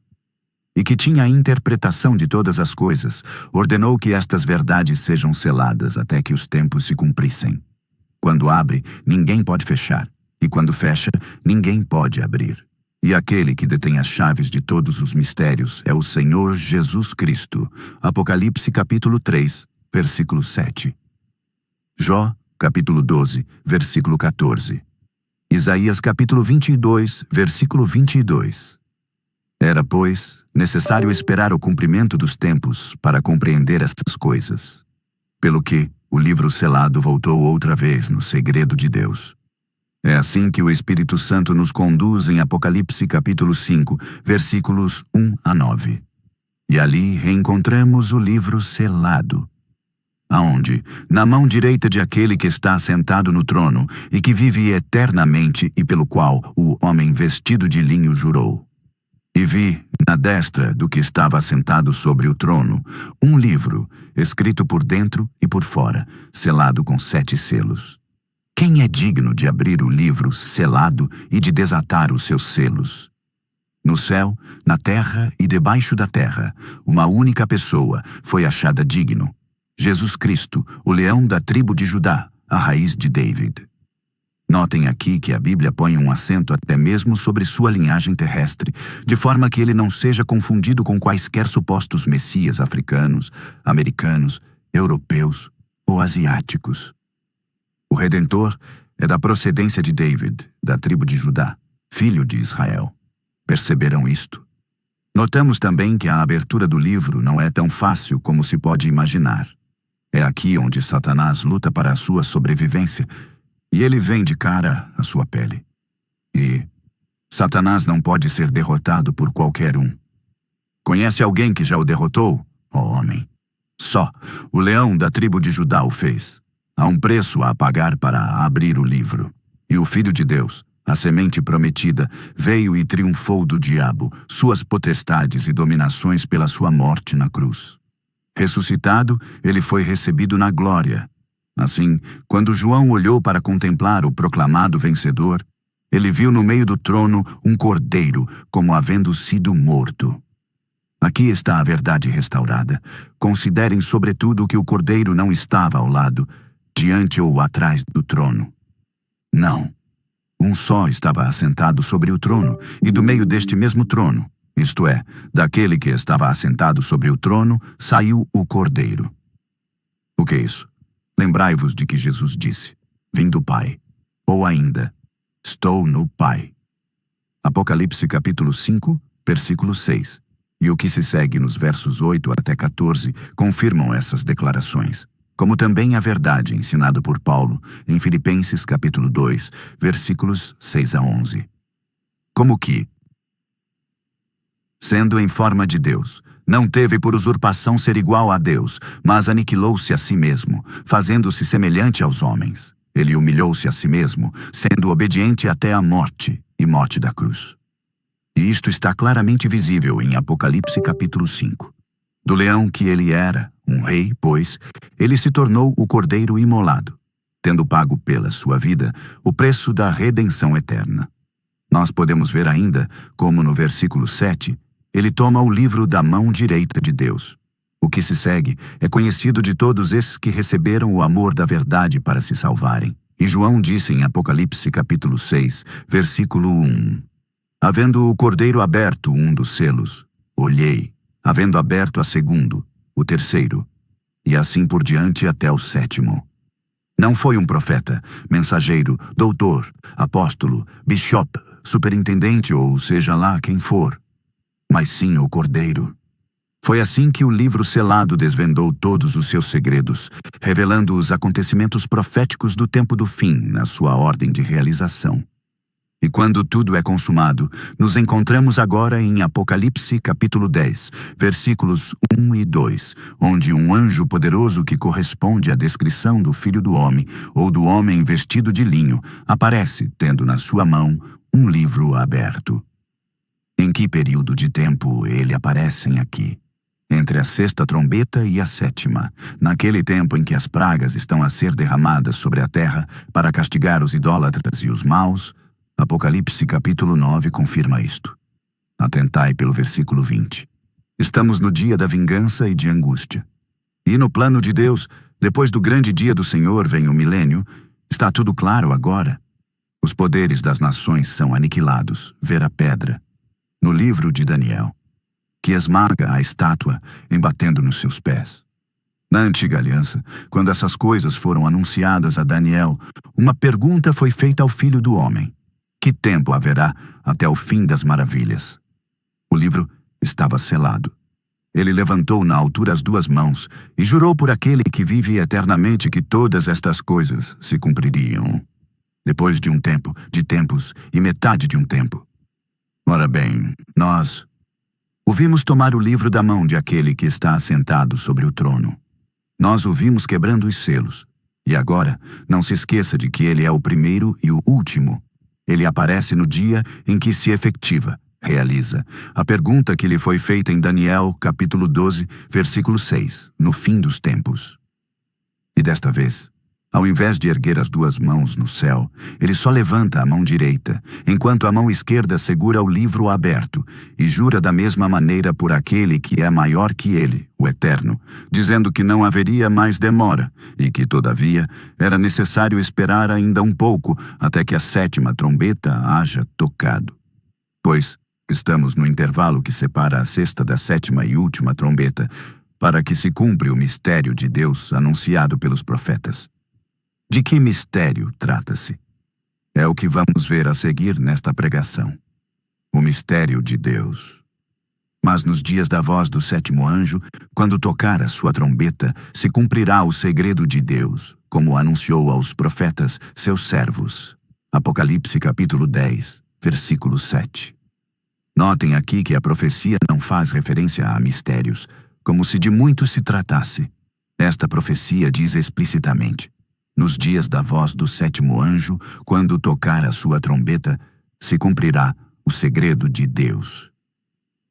e que tinha a interpretação de todas as coisas, ordenou que estas verdades sejam seladas até que os tempos se cumprissem. Quando abre, ninguém pode fechar, e quando fecha, ninguém pode abrir. E aquele que detém as chaves de todos os mistérios é o Senhor Jesus Cristo. Apocalipse capítulo 3, versículo 7. Jó, capítulo 12, versículo 14. Isaías capítulo 22, versículo 22. Era, pois, necessário esperar o cumprimento dos tempos para compreender estas coisas. Pelo que o livro selado voltou outra vez no segredo de Deus. É assim que o Espírito Santo nos conduz em Apocalipse capítulo 5, versículos 1 a 9. E ali reencontramos o livro selado, aonde, na mão direita de aquele que está sentado no trono e que vive eternamente e pelo qual o homem vestido de linho jurou. E vi, na destra do que estava assentado sobre o trono, um livro, escrito por dentro e por fora, selado com 7 selos. Quem é digno de abrir o livro selado e de desatar os seus selos? No céu, na terra e debaixo da terra, uma única pessoa foi achada digno: Jesus Cristo, o leão da tribo de Judá, a raiz de David. Notem aqui que a Bíblia põe um acento até mesmo sobre sua linhagem terrestre, de forma que ele não seja confundido com quaisquer supostos messias africanos, americanos, europeus ou asiáticos. O Redentor é da procedência de David, da tribo de Judá, filho de Israel. Perceberam isto? Notamos também que a abertura do livro não é tão fácil como se pode imaginar. É aqui onde Satanás luta para a sua sobrevivência, e ele vem de cara à sua pele. E Satanás não pode ser derrotado por qualquer um. Conhece alguém que já o derrotou, ó homem? Só o leão da tribo de Judá o fez. Há um preço a pagar para abrir o livro. E o Filho de Deus, a semente prometida, veio e triunfou do diabo, suas potestades e dominações pela sua morte na cruz. Ressuscitado, ele foi recebido na glória. Assim, quando João olhou para contemplar o proclamado vencedor, ele viu no meio do trono um cordeiro, como havendo sido morto. Aqui está a verdade restaurada. Considerem sobretudo que o cordeiro não estava ao lado, diante ou atrás do trono. Não. Um só estava assentado sobre o trono, e do meio deste mesmo trono, isto é, daquele que estava assentado sobre o trono, saiu o cordeiro. O que é isso? Lembrai-vos de que Jesus disse: Vim do Pai, ou ainda, estou no Pai. Apocalipse capítulo 5, versículo 6, e o que se segue nos versos 8 até 14 confirmam essas declarações, como também a verdade ensinada por Paulo em Filipenses capítulo 2, versículos 6 a 11. Como que, sendo em forma de Deus, não teve por usurpação ser igual a Deus, mas aniquilou-se a si mesmo, fazendo-se semelhante aos homens. Ele humilhou-se a si mesmo, sendo obediente até a morte, e morte da cruz. E isto está claramente visível em Apocalipse capítulo 5. Do leão que ele era, um rei, pois, ele se tornou o cordeiro imolado, tendo pago pela sua vida o preço da redenção eterna. Nós podemos ver ainda como no versículo 7, ele toma o livro da mão direita de Deus. O que se segue é conhecido de todos esses que receberam o amor da verdade para se salvarem. E João disse em Apocalipse capítulo 6, versículo 1, havendo o cordeiro aberto um dos selos, olhei, havendo aberto a segundo, o terceiro, e assim por diante até o 7º. Não foi um profeta, mensageiro, doutor, apóstolo, bishop, superintendente ou seja lá quem for, mas sim o cordeiro. Foi assim que o livro selado desvendou todos os seus segredos, revelando os acontecimentos proféticos do tempo do fim na sua ordem de realização. E quando tudo é consumado, nos encontramos agora em Apocalipse capítulo 10, versículos 1 e 2, onde um anjo poderoso que corresponde à descrição do Filho do Homem, ou do homem vestido de linho, aparece tendo na sua mão um livro aberto, em que período de tempo ele aparecem aqui? Entre a sexta trombeta e a sétima, naquele tempo em que as pragas estão a ser derramadas sobre a terra para castigar os idólatras e os maus. Apocalipse capítulo 9 confirma isto. Atentai pelo versículo 20. Estamos no dia da vingança e de angústia. E no plano de Deus, depois do grande dia do Senhor vem o milênio. Está tudo claro agora. Os poderes das nações são aniquilados, ver a pedra, no livro de Daniel, que esmaga a estátua embatendo nos seus pés. Na antiga aliança, quando essas coisas foram anunciadas a Daniel, uma pergunta foi feita ao Filho do Homem: que tempo haverá até o fim das maravilhas? O livro estava selado. Ele levantou na altura as duas mãos e jurou por aquele que vive eternamente que todas estas coisas se cumpririam. Depois de um tempo, de tempos e metade de um tempo. Ora bem, nós o vimos tomar o livro da mão de aquele que está assentado sobre o trono. Nós o vimos quebrando os selos. E agora, não se esqueça de que ele é o primeiro e o último. Ele aparece no dia em que se efetiva, realiza, a pergunta que lhe foi feita em Daniel, capítulo 12, versículo 6, no fim dos tempos. E desta vez, ao invés de erguer as duas mãos no céu, ele só levanta a mão direita, enquanto a mão esquerda segura o livro aberto, e jura da mesma maneira por aquele que é maior que ele, o Eterno, dizendo que não haveria mais demora, e que, todavia, era necessário esperar ainda um pouco até que a sétima trombeta haja tocado. Pois estamos no intervalo que separa a sexta da sétima e última trombeta, para que se cumpra o mistério de Deus anunciado pelos profetas. De que mistério trata-se? É o que vamos ver a seguir nesta pregação. O mistério de Deus. Mas nos dias da voz do sétimo anjo, quando tocar a sua trombeta, se cumprirá o segredo de Deus, como anunciou aos profetas, seus servos. Apocalipse capítulo 10, versículo 7. Notem aqui que a profecia não faz referência a mistérios, como se de muito se tratasse. Esta profecia diz explicitamente: nos dias da voz do sétimo anjo, quando tocar a sua trombeta, se cumprirá o segredo de Deus.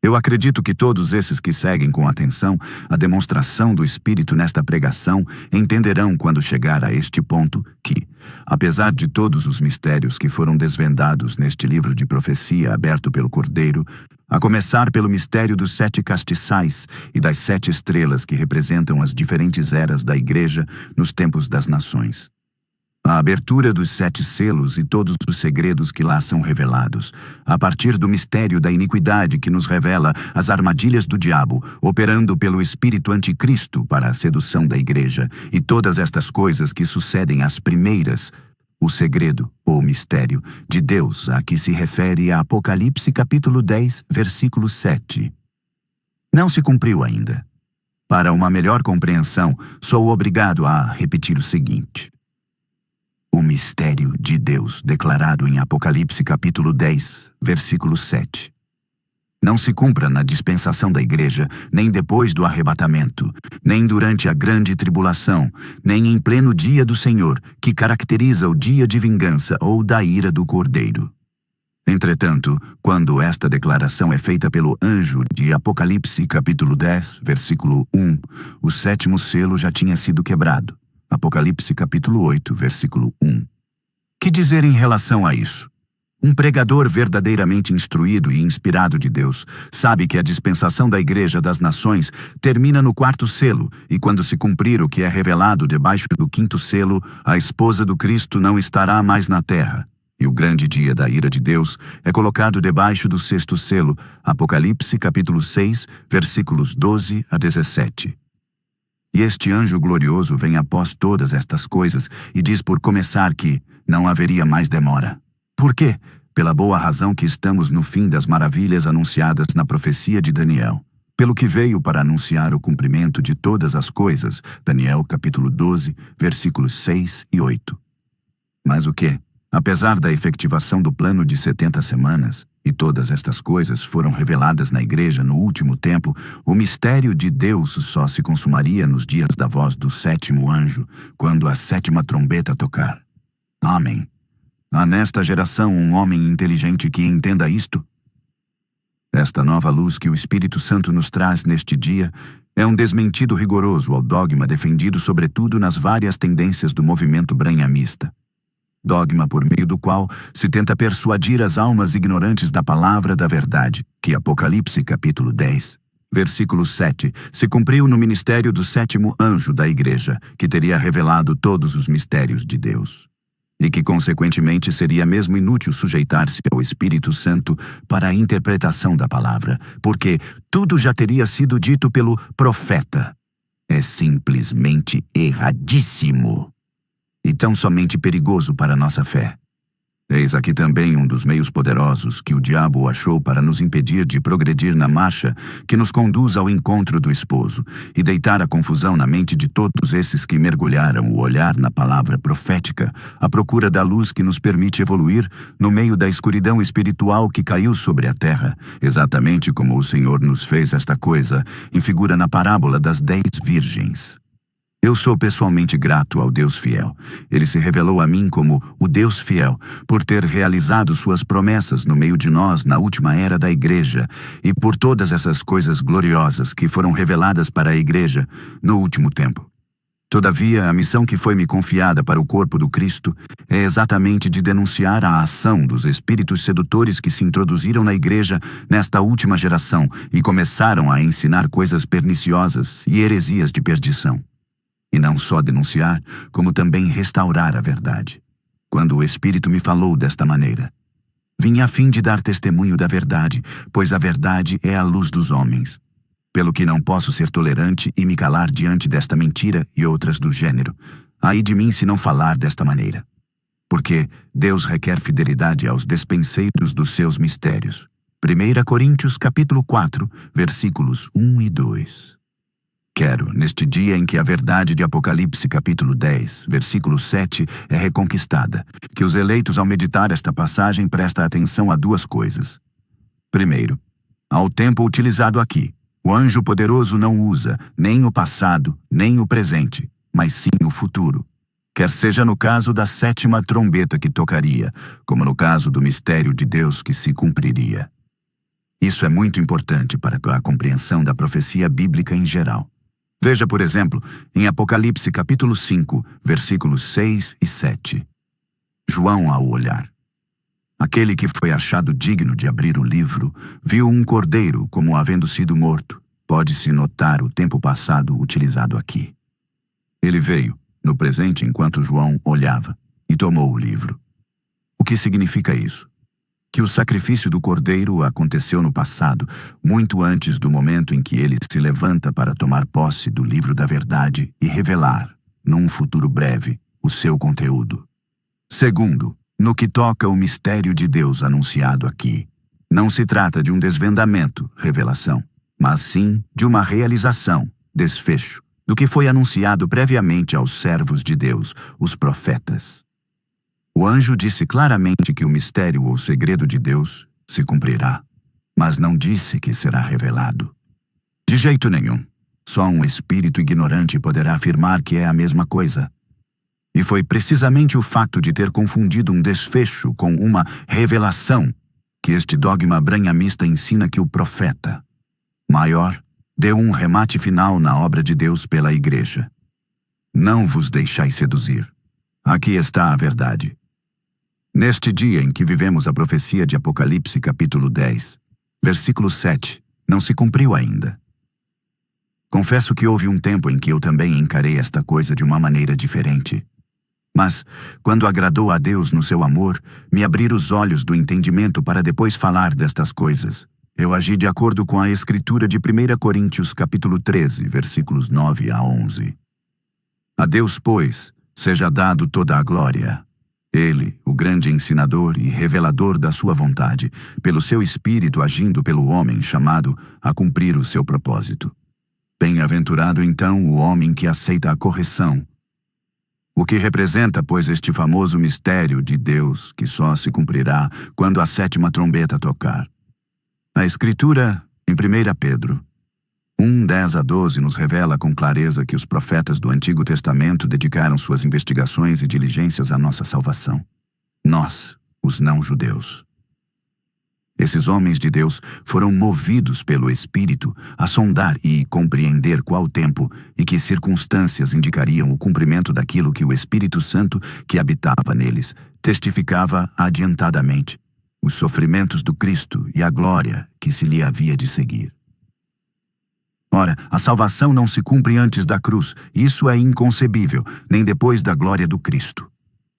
Eu acredito que todos esses que seguem com atenção a demonstração do Espírito nesta pregação entenderão quando chegar a este ponto que, apesar de todos os mistérios que foram desvendados neste livro de profecia aberto pelo Cordeiro, a começar pelo mistério dos 7 castiçais e das 7 estrelas que representam as diferentes eras da Igreja nos tempos das nações. A abertura dos 7 selos e todos os segredos que lá são revelados, a partir do mistério da iniquidade que nos revela as armadilhas do diabo, operando pelo espírito anticristo para a sedução da Igreja, e todas estas coisas que sucedem às primeiras, o segredo, ou mistério, de Deus a que se refere a Apocalipse capítulo 10, versículo 7. Não se cumpriu ainda. Para uma melhor compreensão, sou obrigado a repetir o seguinte. O mistério de Deus declarado em Apocalipse capítulo 10, versículo 7. Não se cumpra na dispensação da Igreja, nem depois do arrebatamento, nem durante a grande tribulação, nem em pleno dia do Senhor, que caracteriza o dia de vingança ou da ira do Cordeiro. Entretanto, quando esta declaração é feita pelo anjo de Apocalipse capítulo 10, versículo 1, o 7º selo já tinha sido quebrado. Apocalipse capítulo 8, versículo 1. Que dizer em relação a isso? Um pregador verdadeiramente instruído e inspirado de Deus sabe que a dispensação da Igreja das Nações termina no 4º selo, e quando se cumprir o que é revelado debaixo do 5º selo, a esposa do Cristo não estará mais na terra, e o grande dia da ira de Deus é colocado debaixo do 6º selo, Apocalipse capítulo 6, versículos 12 a 17. E este anjo glorioso vem após todas estas coisas e diz por começar que não haveria mais demora. Por quê? Pela boa razão que estamos no fim das maravilhas anunciadas na profecia de Daniel, pelo que veio para anunciar o cumprimento de todas as coisas, Daniel capítulo 12, versículos 6 e 8. Mas o quê? Apesar da efetivação do plano de 70 semanas, e todas estas coisas foram reveladas na Igreja no último tempo, o mistério de Deus só se consumaria nos dias da voz do 7º anjo, quando a 7ª trombeta tocar. Amém. Há nesta geração um homem inteligente que entenda isto? Esta esta nova luz que o Espírito Santo nos traz neste dia é um desmentido rigoroso ao dogma defendido sobretudo nas várias tendências do movimento branhamista. Dogma por meio do qual se tenta persuadir as almas ignorantes da palavra da verdade, que Apocalipse capítulo 10, versículo 7, se cumpriu no ministério do sétimo anjo da igreja, que teria revelado todos os mistérios de Deus. E que, consequentemente, seria mesmo inútil sujeitar-se ao Espírito Santo para a interpretação da palavra, porque tudo já teria sido dito pelo profeta. É simplesmente erradíssimo e tão somente perigoso para nossa fé. Eis aqui também um dos meios poderosos que o diabo achou para nos impedir de progredir na marcha que nos conduz ao encontro do esposo e deitar a confusão na mente de todos esses que mergulharam o olhar na palavra profética à procura da luz que nos permite evoluir no meio da escuridão espiritual que caiu sobre a terra, exatamente como o Senhor nos fez esta coisa em figura na parábola das 10 virgens. Eu sou pessoalmente grato ao Deus fiel. Ele se revelou a mim como o Deus fiel, por ter realizado suas promessas no meio de nós na última era da igreja e por todas essas coisas gloriosas que foram reveladas para a igreja no último tempo. Todavia, a missão que foi me confiada para o corpo do Cristo é exatamente de denunciar a ação dos espíritos sedutores que se introduziram na igreja nesta última geração e começaram a ensinar coisas perniciosas e heresias de perdição. E não só denunciar, como também restaurar a verdade. Quando o Espírito me falou desta maneira: vim a fim de dar testemunho da verdade, pois a verdade é a luz dos homens. Pelo que não posso ser tolerante e me calar diante desta mentira e outras do gênero. Ai de mim se não falar desta maneira. Porque Deus requer fidelidade aos despenseiros dos seus mistérios. 1 Coríntios capítulo 4, versículos 1 e 2. Quero, neste dia em que a verdade de Apocalipse capítulo 10, versículo 7 é reconquistada, que os eleitos ao meditar esta passagem prestem atenção a duas coisas. Primeiro, ao tempo utilizado aqui, o anjo poderoso não usa nem o passado, nem o presente, mas sim o futuro. Quer seja no caso da 7ª trombeta que tocaria, como no caso do mistério de Deus que se cumpriria. Isso é muito importante para a compreensão da profecia bíblica em geral. Veja, por exemplo, em Apocalipse capítulo 5, versículos 6 e 7. João, ao olhar. Aquele que foi achado digno de abrir o livro, viu um cordeiro como havendo sido morto. Pode-se notar o tempo passado utilizado aqui. Ele veio, no presente enquanto João olhava, e tomou o livro. O que significa isso? Que o sacrifício do cordeiro aconteceu no passado, muito antes do momento em que ele se levanta para tomar posse do livro da verdade e revelar, num futuro breve, o seu conteúdo. Segundo, no que toca o mistério de Deus anunciado aqui, não se trata de um desvendamento, revelação, mas sim de uma realização, desfecho, do que foi anunciado previamente aos servos de Deus, os profetas. O anjo disse claramente que o mistério ou segredo de Deus se cumprirá, mas não disse que será revelado. De jeito nenhum. Só um espírito ignorante poderá afirmar que é a mesma coisa. E foi precisamente o fato de ter confundido um desfecho com uma revelação que este dogma branhamista ensina que o profeta maior deu um remate final na obra de Deus pela igreja. Não vos deixais seduzir. Aqui está a verdade. Neste dia em que vivemos a profecia de Apocalipse capítulo 10, versículo 7, não se cumpriu ainda. Confesso que houve um tempo em que eu também encarei esta coisa de uma maneira diferente. Mas, quando agradou a Deus no seu amor, me abrir os olhos do entendimento para depois falar destas coisas, eu agi de acordo com a escritura de 1 Coríntios capítulo 13, versículos 9 a 11. A Deus, pois, seja dado toda a glória. Ele, o grande ensinador e revelador da sua vontade, pelo seu Espírito agindo pelo homem chamado a cumprir o seu propósito. Bem-aventurado então o homem que aceita a correção. O que representa, pois, este famoso mistério de Deus que só se cumprirá quando a 7ª trombeta tocar. A Escritura, em 1 Pedro 1, 10 a 12, nos revela com clareza que os profetas do Antigo Testamento dedicaram suas investigações e diligências à nossa salvação. Nós, os não-judeus. Esses homens de Deus foram movidos pelo Espírito a sondar e compreender qual tempo e que circunstâncias indicariam o cumprimento daquilo que o Espírito Santo, que habitava neles, testificava adiantadamente, os sofrimentos do Cristo e a glória que se lhe havia de seguir. Ora, a salvação não se cumpre antes da cruz, isso é inconcebível, nem depois da glória do Cristo.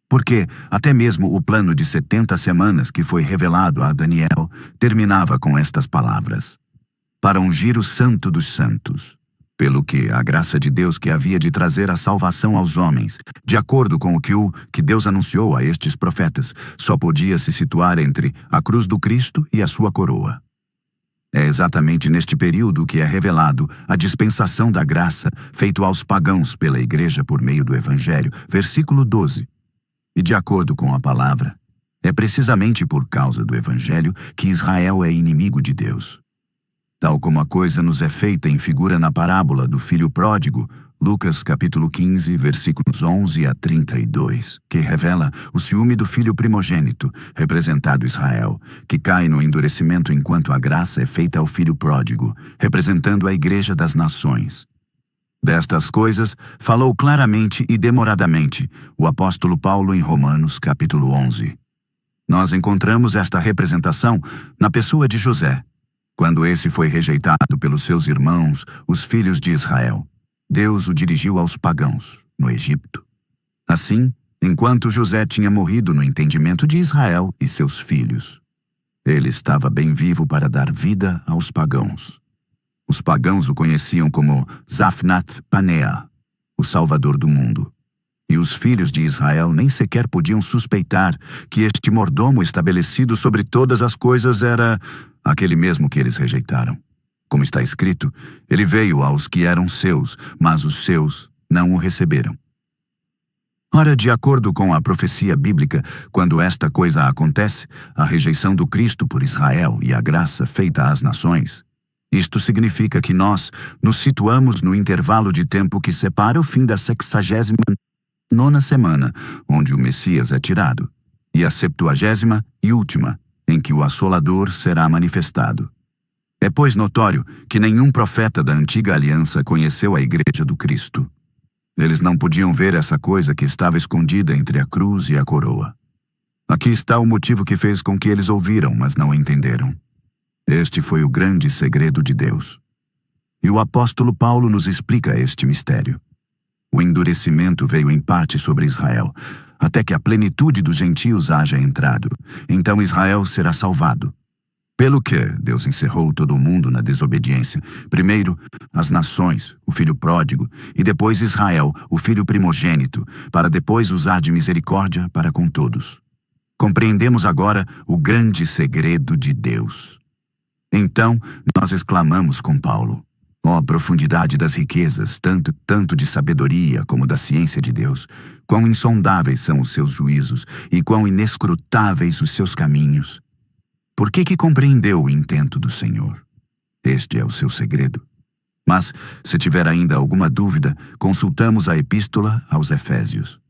Porque até mesmo o plano de 70 semanas que foi revelado a Daniel terminava com estas palavras: para ungir o Santo dos Santos. Pelo que a graça de Deus que havia de trazer a salvação aos homens, de acordo com o que Deus anunciou a estes profetas, só podia se situar entre a cruz do Cristo e a sua coroa. É exatamente neste período que é revelado a dispensação da graça feito aos pagãos pela Igreja por meio do Evangelho, versículo 12. E de acordo com a palavra, é precisamente por causa do Evangelho que Israel é inimigo de Deus. Tal como a coisa nos é feita em figura na parábola do filho pródigo, Lucas capítulo 15, versículos 11 a 32, que revela o ciúme do filho primogênito, representado Israel, que cai no endurecimento enquanto a graça é feita ao filho pródigo, representando a Igreja das Nações. Destas coisas falou claramente e demoradamente o apóstolo Paulo em Romanos capítulo 11. Nós encontramos esta representação na pessoa de José, quando esse foi rejeitado pelos seus irmãos, os filhos de Israel. Deus o dirigiu aos pagãos, no Egito. Assim, enquanto José tinha morrido no entendimento de Israel e seus filhos, ele estava bem vivo para dar vida aos pagãos. Os pagãos o conheciam como Zaphnath Paneah, o Salvador do mundo. E os filhos de Israel nem sequer podiam suspeitar que este mordomo estabelecido sobre todas as coisas era aquele mesmo que eles rejeitaram. Como está escrito, ele veio aos que eram seus, mas os seus não o receberam. Ora, de acordo com a profecia bíblica, quando esta coisa acontece, a rejeição do Cristo por Israel e a graça feita às nações, isto significa que nós nos situamos no intervalo de tempo que separa o fim da 69ª semana, onde o Messias é tirado, e a 70ª e última, em que o Assolador será manifestado. É, pois, notório que nenhum profeta da antiga aliança conheceu a Igreja do Cristo. Eles não podiam ver essa coisa que estava escondida entre a cruz e a coroa. Aqui está o motivo que fez com que eles ouviram, mas não entenderam. Este foi o grande segredo de Deus. E o apóstolo Paulo nos explica este mistério. O endurecimento veio em parte sobre Israel, até que a plenitude dos gentios haja entrado. Então Israel será salvado. Pelo que Deus encerrou todo o mundo na desobediência. Primeiro, as nações, o filho pródigo, e depois Israel, o filho primogênito, para depois usar de misericórdia para com todos. Compreendemos agora o grande segredo de Deus. Então, nós exclamamos com Paulo: ó profundidade das riquezas, tanto de sabedoria como da ciência de Deus, quão insondáveis são os seus juízos e quão inescrutáveis os seus caminhos. Por que compreendeu o intento do Senhor? Este é o seu segredo. Mas, se tiver ainda alguma dúvida, consultamos a epístola aos Efésios.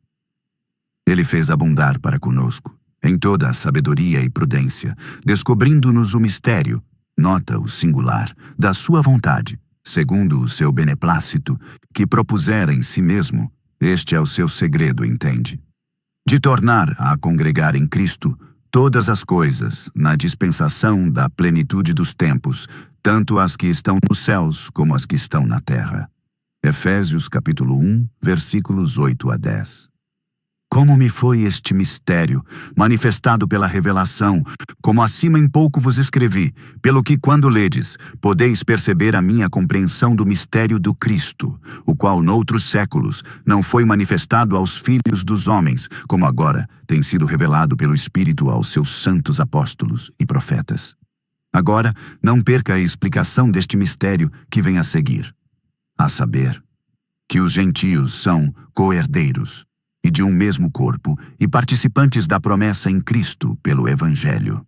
Ele fez abundar para conosco, em toda a sabedoria e prudência, descobrindo-nos o mistério, nota o singular, da sua vontade, segundo o seu beneplácito, que propusera em si mesmo, este é o seu segredo, entende? De tornar a congregar em Cristo todas as coisas na dispensação da plenitude dos tempos, tanto as que estão nos céus como as que estão na terra. Efésios capítulo 1, versículos 8 a 10. Como me foi este mistério, manifestado pela revelação, como acima em pouco vos escrevi, pelo que quando ledes, podeis perceber a minha compreensão do mistério do Cristo, o qual noutros séculos não foi manifestado aos filhos dos homens, como agora tem sido revelado pelo Espírito aos seus santos apóstolos e profetas. Agora, não perca a explicação deste mistério que vem a seguir, a saber, que os gentios são co-herdeiros, e de um mesmo corpo, e participantes da promessa em Cristo pelo Evangelho.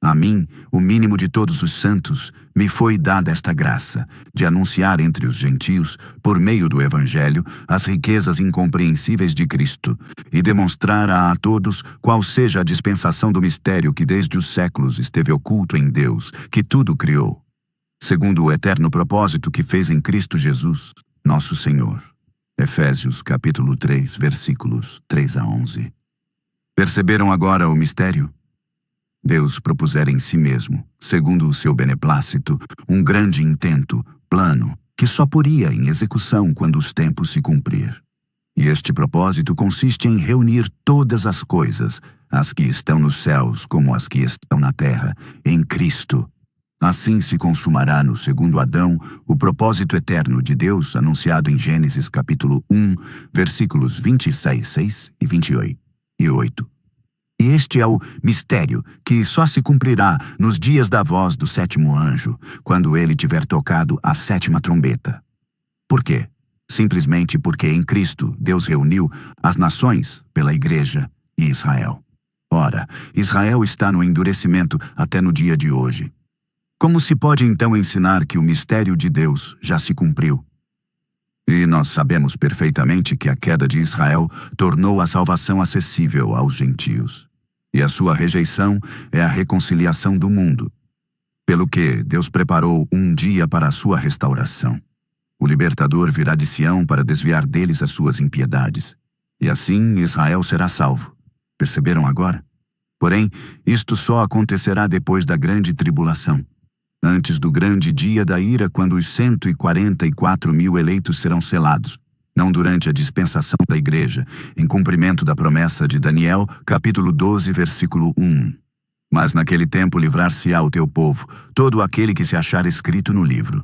A mim, o mínimo de todos os santos, me foi dada esta graça, de anunciar entre os gentios, por meio do Evangelho, as riquezas incompreensíveis de Cristo, e demonstrar a todos qual seja a dispensação do mistério que desde os séculos esteve oculto em Deus, que tudo criou, segundo o eterno propósito que fez em Cristo Jesus, nosso Senhor. Efésios capítulo 3, versículos 3 a 11. Perceberam agora o mistério? Deus propusera em si mesmo, segundo o seu beneplácito, um grande intento, plano, que só poria em execução quando os tempos se cumprir. E este propósito consiste em reunir todas as coisas, as que estão nos céus como as que estão na terra, em Cristo. Assim se consumará no segundo Adão o propósito eterno de Deus anunciado em Gênesis capítulo 1, versículos 26 e 28. E este é o mistério que só se cumprirá nos dias da voz do sétimo anjo, quando ele tiver tocado a sétima trombeta. Por quê? Simplesmente porque em Cristo Deus reuniu as nações pela Igreja e Israel. Ora, Israel está no endurecimento até no dia de hoje. Como se pode então ensinar que o mistério de Deus já se cumpriu? E nós sabemos perfeitamente que a queda de Israel tornou a salvação acessível aos gentios. E a sua rejeição é a reconciliação do mundo. Pelo que Deus preparou um dia para a sua restauração. O libertador virá de Sião para desviar deles as suas impiedades. E assim Israel será salvo. Perceberam agora? Porém, isto só acontecerá depois da grande tribulação. Antes do grande dia da ira, quando os 144.000 eleitos serão selados, não durante a dispensação da igreja, em cumprimento da promessa de Daniel, capítulo 12, versículo 1. Mas naquele tempo livrar-se-á o teu povo, todo aquele que se achar escrito no livro.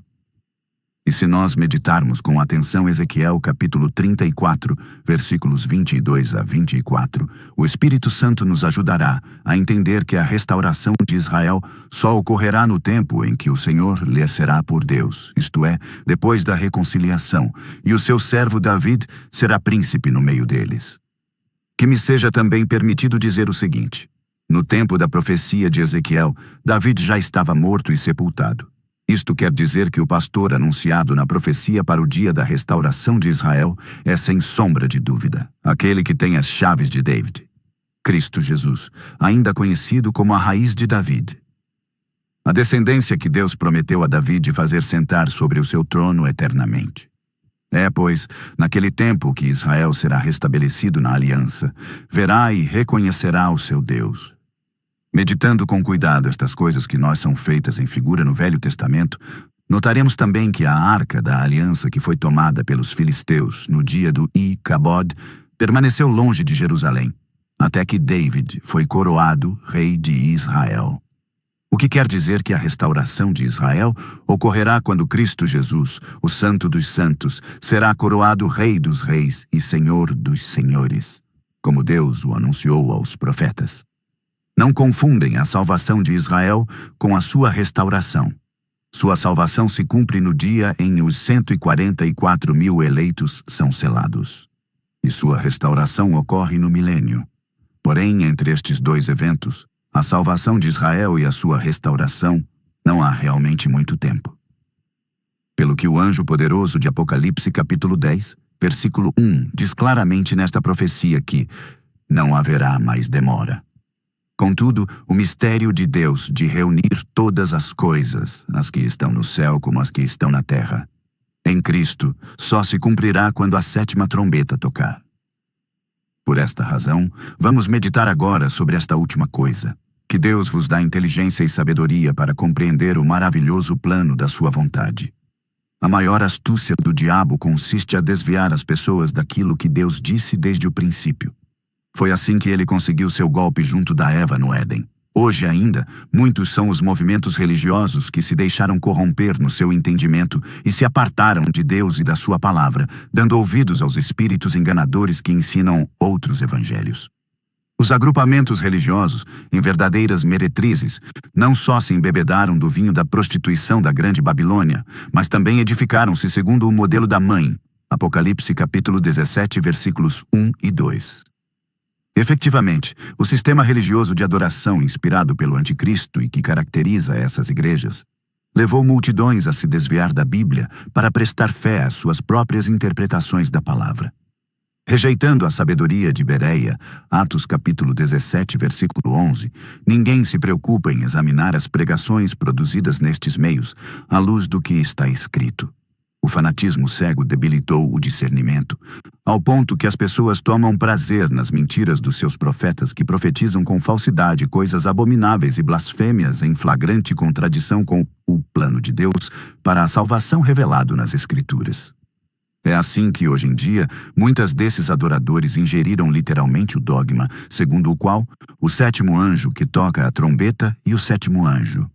E se nós meditarmos com atenção Ezequiel capítulo 34, versículos 22 a 24, o Espírito Santo nos ajudará a entender que a restauração de Israel só ocorrerá no tempo em que o Senhor lhe será por Deus, isto é, depois da reconciliação, e o seu servo David será príncipe no meio deles. Que me seja também permitido dizer o seguinte: no tempo da profecia de Ezequiel, David já estava morto e sepultado. Isto quer dizer que o pastor anunciado na profecia para o dia da restauração de Israel é, sem sombra de dúvida, aquele que tem as chaves de David, Cristo Jesus, ainda conhecido como a raiz de David. A descendência que Deus prometeu a David fazer sentar sobre o seu trono eternamente. É, pois, naquele tempo que Israel será restabelecido na aliança, verá e reconhecerá o seu Deus. Meditando com cuidado estas coisas que nós são feitas em figura no Velho Testamento, notaremos também que a arca da aliança que foi tomada pelos filisteus no dia do Icabod permaneceu longe de Jerusalém, até que David foi coroado rei de Israel. O que quer dizer que a restauração de Israel ocorrerá quando Cristo Jesus, o Santo dos Santos, será coroado Rei dos Reis e Senhor dos Senhores, como Deus o anunciou aos profetas. Não confundem a salvação de Israel com a sua restauração. Sua salvação se cumpre no dia em que os 144.000 eleitos são selados. E sua restauração ocorre no milênio. Porém, entre estes dois eventos, a salvação de Israel e a sua restauração, não há realmente muito tempo. Pelo que o anjo poderoso de Apocalipse capítulo 10, versículo 1, diz claramente nesta profecia que não haverá mais demora. Contudo, o mistério de Deus de reunir todas as coisas, as que estão no céu como as que estão na terra, em Cristo, só se cumprirá quando a sétima trombeta tocar. Por esta razão, vamos meditar agora sobre esta última coisa, que Deus vos dá inteligência e sabedoria para compreender o maravilhoso plano da sua vontade. A maior astúcia do diabo consiste a desviar as pessoas daquilo que Deus disse desde o princípio. Foi assim que ele conseguiu seu golpe junto da Eva no Éden. Hoje ainda, muitos são os movimentos religiosos que se deixaram corromper no seu entendimento e se apartaram de Deus e da sua palavra, dando ouvidos aos espíritos enganadores que ensinam outros evangelhos. Os agrupamentos religiosos, em verdadeiras meretrizes, não só se embebedaram do vinho da prostituição da grande Babilônia, mas também edificaram-se segundo o modelo da mãe. Apocalipse capítulo 17, versículos 1 e 2. Efetivamente, o sistema religioso de adoração inspirado pelo Anticristo e que caracteriza essas igrejas levou multidões a se desviar da Bíblia para prestar fé às suas próprias interpretações da palavra. Rejeitando a sabedoria de Bereia, Atos capítulo 17, versículo 11, ninguém se preocupa em examinar as pregações produzidas nestes meios à luz do que está escrito. O fanatismo cego debilitou o discernimento, ao ponto que as pessoas tomam prazer nas mentiras dos seus profetas que profetizam com falsidade coisas abomináveis e blasfêmias em flagrante contradição com o plano de Deus para a salvação revelado nas Escrituras. É assim que, hoje em dia, muitos desses adoradores ingeriram literalmente o dogma, segundo o qual o sétimo anjo que toca a trombeta e o sétimo anjo,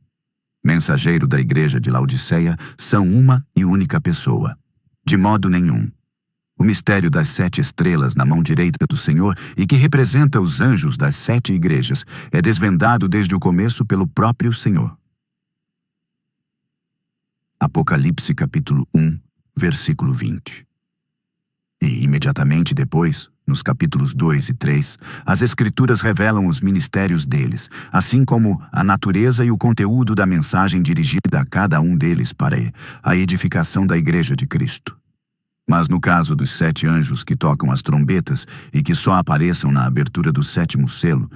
mensageiro da igreja de Laodiceia, são uma e única pessoa. De modo nenhum. O mistério das 7 estrelas na mão direita do Senhor e que representa os anjos das 7 igrejas é desvendado desde o começo pelo próprio Senhor. Apocalipse capítulo 1, versículo 20. E imediatamente depois, nos capítulos 2 e 3, as Escrituras revelam os ministérios deles, assim como a natureza e o conteúdo da mensagem dirigida a cada um deles para a edificação da Igreja de Cristo. Mas no caso dos 7 anjos que tocam as trombetas e que só apareçam na abertura do 7º selo,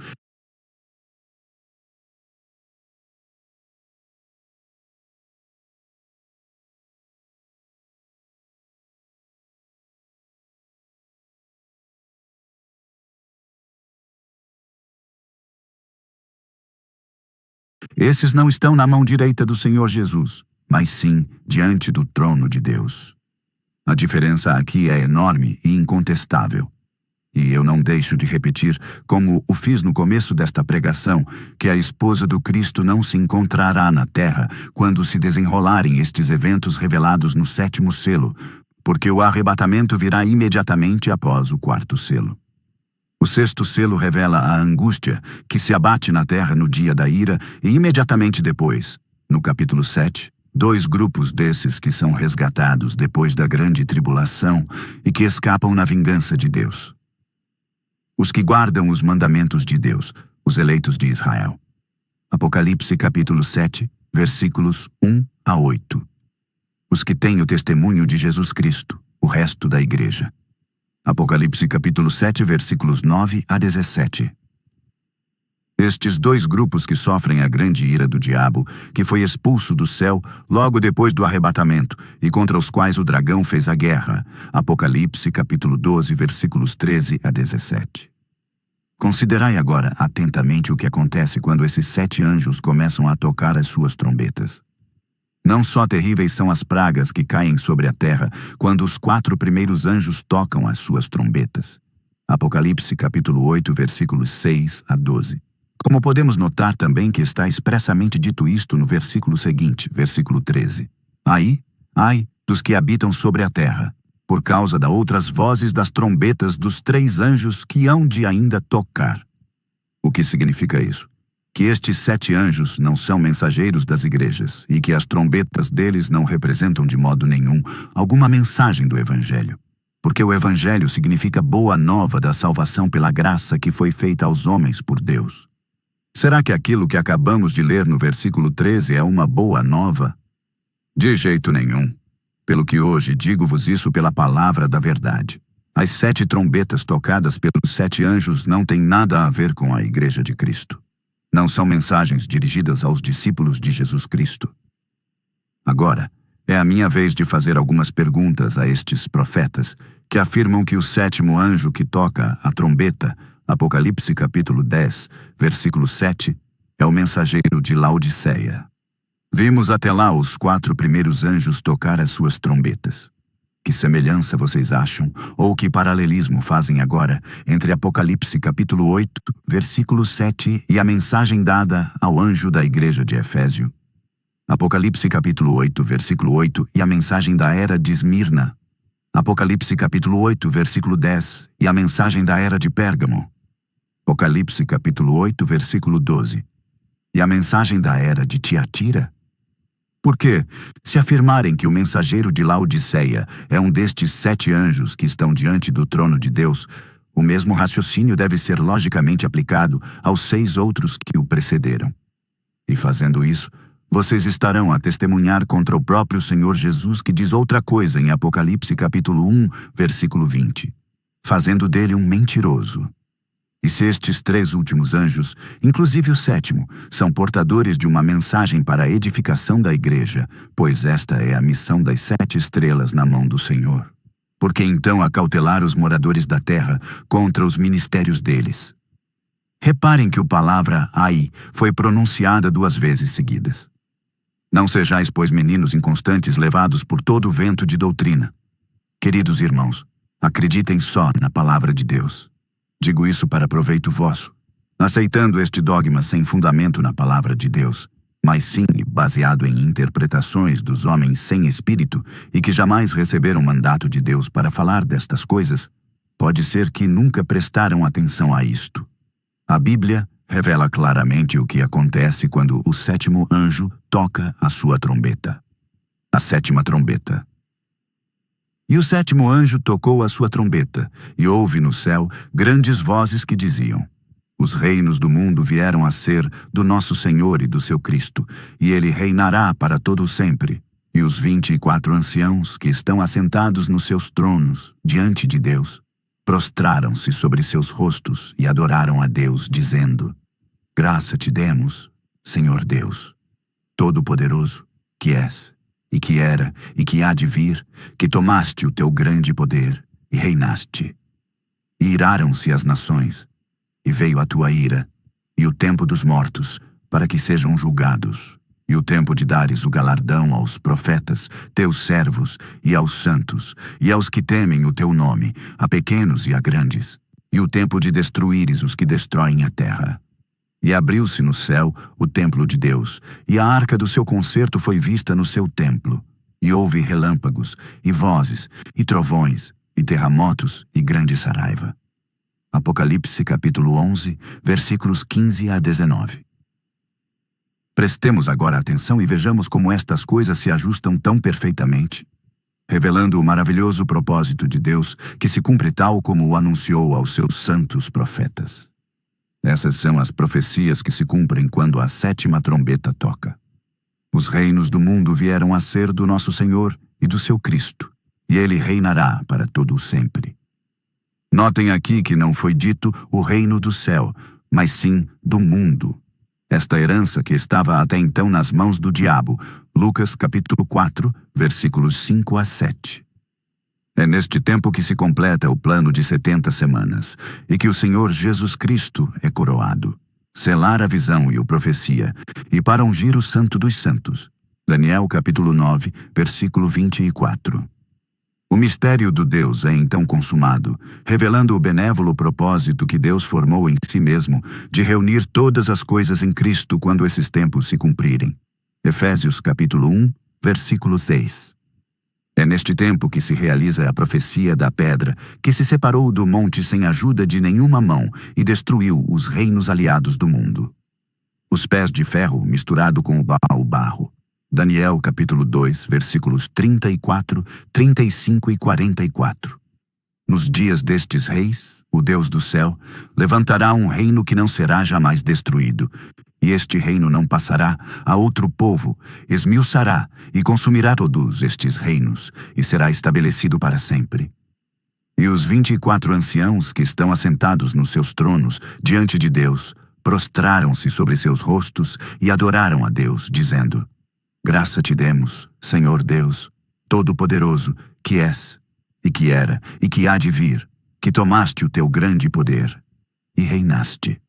esses não estão na mão direita do Senhor Jesus, mas sim diante do trono de Deus. A diferença aqui é enorme e incontestável. E eu não deixo de repetir, como o fiz no começo desta pregação, que a esposa do Cristo não se encontrará na terra quando se desenrolarem estes eventos revelados no 7º selo, porque o arrebatamento virá imediatamente após o 4º selo. O 6º selo revela a angústia que se abate na terra no dia da ira e imediatamente depois, no capítulo 7, 2 grupos desses que são resgatados depois da grande tribulação e que escapam na vingança de Deus. Os que guardam os mandamentos de Deus, os eleitos de Israel. Apocalipse capítulo 7, versículos 1 a 8. Os que têm o testemunho de Jesus Cristo, o resto da igreja. Apocalipse capítulo 7, versículos 9 a 17. Estes 2 grupos que sofrem a grande ira do diabo, que foi expulso do céu logo depois do arrebatamento, e contra os quais o dragão fez a guerra. Apocalipse capítulo 12, versículos 13 a 17. Considerai agora atentamente o que acontece quando esses 7 anjos começam a tocar as suas trombetas. Não só terríveis são as pragas que caem sobre a terra quando os 4 primeiros anjos tocam as suas trombetas. Apocalipse capítulo 8, versículos 6 a 12. Como podemos notar também que está expressamente dito isto no versículo seguinte, versículo 13. Ai dos que habitam sobre a terra, por causa das outras vozes das trombetas dos 3 anjos que hão de ainda tocar. O que significa isso? Que estes 7 anjos não são mensageiros das igrejas e que as trombetas deles não representam de modo nenhum alguma mensagem do Evangelho. Porque o Evangelho significa boa nova da salvação pela graça que foi feita aos homens por Deus. Será que aquilo que acabamos de ler no versículo 13 é uma boa nova? De jeito nenhum. Pelo que hoje digo-vos isso pela palavra da verdade. As 7 trombetas tocadas pelos 7 anjos não têm nada a ver com a Igreja de Cristo. Não são mensagens dirigidas aos discípulos de Jesus Cristo. Agora, é a minha vez de fazer algumas perguntas a estes profetas que afirmam que o 7º anjo que toca a trombeta, Apocalipse capítulo 10, versículo 7, é o mensageiro de Laodiceia. Vimos até lá os 4 primeiros anjos tocar as suas trombetas. Que semelhança vocês acham, ou que paralelismo fazem agora entre Apocalipse capítulo 8, versículo 7 e a mensagem dada ao anjo da igreja de Efésio? Apocalipse capítulo 8, versículo 8 e a mensagem da era de Esmirna. Apocalipse capítulo 8, versículo 10 e a mensagem da era de Pérgamo. Apocalipse capítulo 8, versículo 12 e a mensagem da era de Tiatira. Porque, se afirmarem que o mensageiro de Laodiceia é um destes 7 anjos que estão diante do trono de Deus, o mesmo raciocínio deve ser logicamente aplicado aos 6 outros que o precederam. E fazendo isso, vocês estarão a testemunhar contra o próprio Senhor Jesus, que diz outra coisa em Apocalipse capítulo 1, versículo 20, fazendo dele um mentiroso. E se estes 3 últimos anjos, inclusive o 7º, são portadores de uma mensagem para a edificação da igreja, pois esta é a missão das 7 estrelas na mão do Senhor. Por que então acautelar os moradores da terra contra os ministérios deles? Reparem que a palavra ai foi pronunciada 2 vezes seguidas. Não sejais, pois, meninos inconstantes levados por todo o vento de doutrina. Queridos irmãos, acreditem só na palavra de Deus. Digo isso para proveito vosso, aceitando este dogma sem fundamento na palavra de Deus, mas sim baseado em interpretações dos homens sem espírito e que jamais receberam mandato de Deus para falar destas coisas. Pode ser que nunca prestaram atenção a isto. A Bíblia revela claramente o que acontece quando o 7º anjo toca a sua trombeta. A 7ª trombeta. E o 7º anjo tocou a sua trombeta, e houve no céu grandes vozes que diziam: os reinos do mundo vieram a ser do nosso Senhor e do seu Cristo, e ele reinará para todo sempre. E os 24 anciãos que estão assentados nos seus tronos, diante de Deus, prostraram-se sobre seus rostos e adoraram a Deus, dizendo: graça te demos, Senhor Deus, Todo-Poderoso, que és, e que era, e que há de vir, que tomaste o teu grande poder, e reinaste. E iraram-se as nações, e veio a tua ira, e o tempo dos mortos, para que sejam julgados, e o tempo de dares o galardão aos profetas, teus servos, e aos santos, e aos que temem o teu nome, a pequenos e a grandes, e o tempo de destruíres os que destroem a terra. E abriu-se no céu o templo de Deus, e a arca do seu concerto foi vista no seu templo. E houve relâmpagos, e vozes, e trovões, e terremotos, e grande saraiva. Apocalipse capítulo 11, versículos 15 a 19. Prestemos agora atenção e vejamos como estas coisas se ajustam tão perfeitamente, revelando o maravilhoso propósito de Deus, que se cumpre tal como o anunciou aos seus santos profetas. Essas são as profecias que se cumprem quando a 7ª trombeta toca. Os reinos do mundo vieram a ser do nosso Senhor e do seu Cristo, e ele reinará para todo o sempre. Notem aqui que não foi dito o reino do céu, mas sim do mundo. Esta herança que estava até então nas mãos do diabo. Lucas capítulo 4, versículos 5 a 7. É neste tempo que se completa o plano de 70 semanas, e que o Senhor Jesus Cristo é coroado. Selar a visão e a profecia, e para ungir o Santo dos Santos. Daniel capítulo 9, versículo 24. O mistério do Deus é então consumado, revelando o benévolo propósito que Deus formou em si mesmo de reunir todas as coisas em Cristo quando esses tempos se cumprirem. Efésios capítulo 1, versículo 6. É neste tempo que se realiza a profecia da pedra, que se separou do monte sem ajuda de nenhuma mão e destruiu os reinos aliados do mundo. Os pés de ferro misturado com o barro. Daniel capítulo 2, versículos 34, 35 e 44. Nos dias destes reis, o Deus do céu levantará um reino que não será jamais destruído, e este reino não passará a outro povo, esmiuçará e consumirá todos estes reinos, e será estabelecido para sempre. E os 24 anciãos que estão assentados nos seus tronos diante de Deus, prostraram-se sobre seus rostos e adoraram a Deus, dizendo: graça te demos, Senhor Deus, Todo-Poderoso, que és, e que era, e que há de vir, que tomaste o teu grande poder, e reinaste.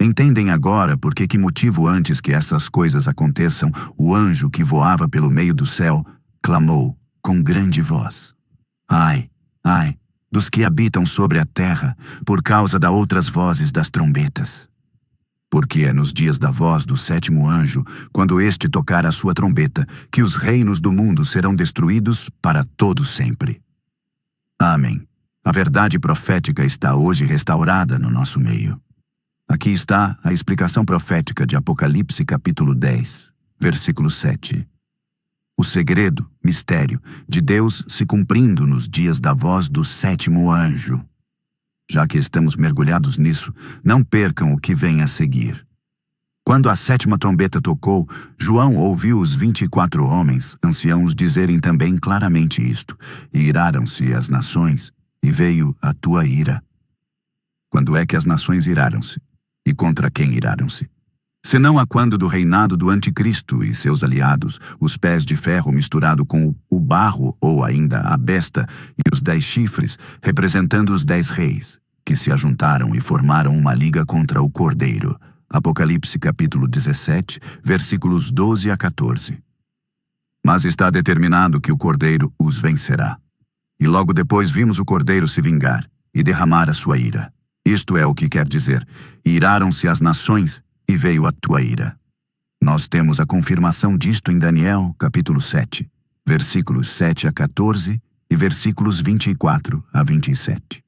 Entendem agora por que motivo antes que essas coisas aconteçam, o anjo que voava pelo meio do céu clamou com grande voz: ai, ai, dos que habitam sobre a terra, por causa das outras vozes das trombetas. Porque é nos dias da voz do 7º anjo, quando este tocar a sua trombeta, que os reinos do mundo serão destruídos para todo sempre. Amém. A verdade profética está hoje restaurada no nosso meio. Aqui está a explicação profética de Apocalipse capítulo 10, versículo 7. O segredo, mistério, de Deus se cumprindo nos dias da voz do 7º anjo. Já que estamos mergulhados nisso, não percam o que vem a seguir. Quando a 7ª trombeta tocou, João ouviu os 24 homens, anciãos, dizerem também claramente isto: e iraram-se as nações, e veio a tua ira. Quando é que as nações iraram-se? E contra quem iraram-se? Senão a quando do reinado do anticristo e seus aliados, os pés de ferro misturado com o barro, ou ainda a besta, e os 10 chifres, representando os 10 reis, que se ajuntaram e formaram uma liga contra o Cordeiro. Apocalipse capítulo 17, versículos 12 a 14. Mas está determinado que o Cordeiro os vencerá. E logo depois vimos o Cordeiro se vingar e derramar a sua ira. Isto é o que quer dizer: iraram-se as nações, e veio a tua ira. Nós temos a confirmação disto em Daniel, capítulo 7, versículos 7 a 14 e versículos 24 a 27.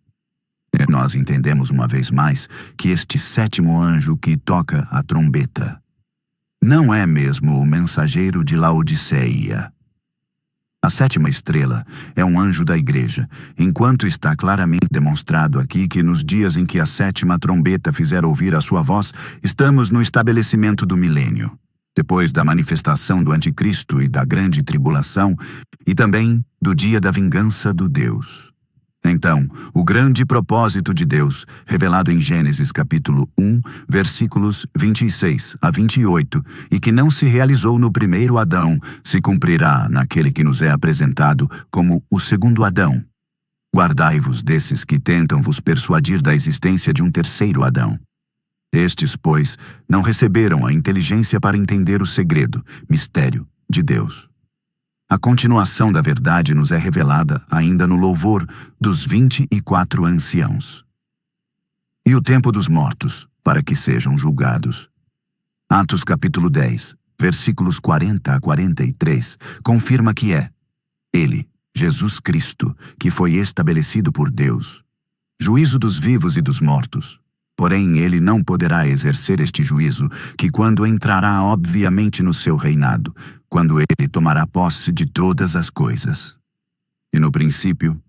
E nós entendemos uma vez mais que este 7º anjo que toca a trombeta não é mesmo o mensageiro de Laodiceia. A 7ª estrela é um anjo da igreja, enquanto está claramente demonstrado aqui que nos dias em que a 7ª trombeta fizer ouvir a sua voz, estamos no estabelecimento do milênio, depois da manifestação do anticristo e da grande tribulação, e também do dia da vingança do Deus. Então, o grande propósito de Deus, revelado em Gênesis capítulo 1, versículos 26 a 28, e que não se realizou no primeiro Adão, se cumprirá naquele que nos é apresentado como o segundo Adão. Guardai-vos desses que tentam vos persuadir da existência de um terceiro Adão. Estes, pois, não receberam a inteligência para entender o segredo, mistério de Deus. A continuação da verdade nos é revelada ainda no louvor dos 24 anciãos. E o tempo dos mortos, para que sejam julgados. Atos capítulo 10, versículos 40 a 43, confirma que é Ele, Jesus Cristo, que foi estabelecido por Deus, juízo dos vivos e dos mortos. Porém, ele não poderá exercer este juízo, que quando entrará obviamente no seu reinado, quando ele tomará posse de todas as coisas. E no princípio,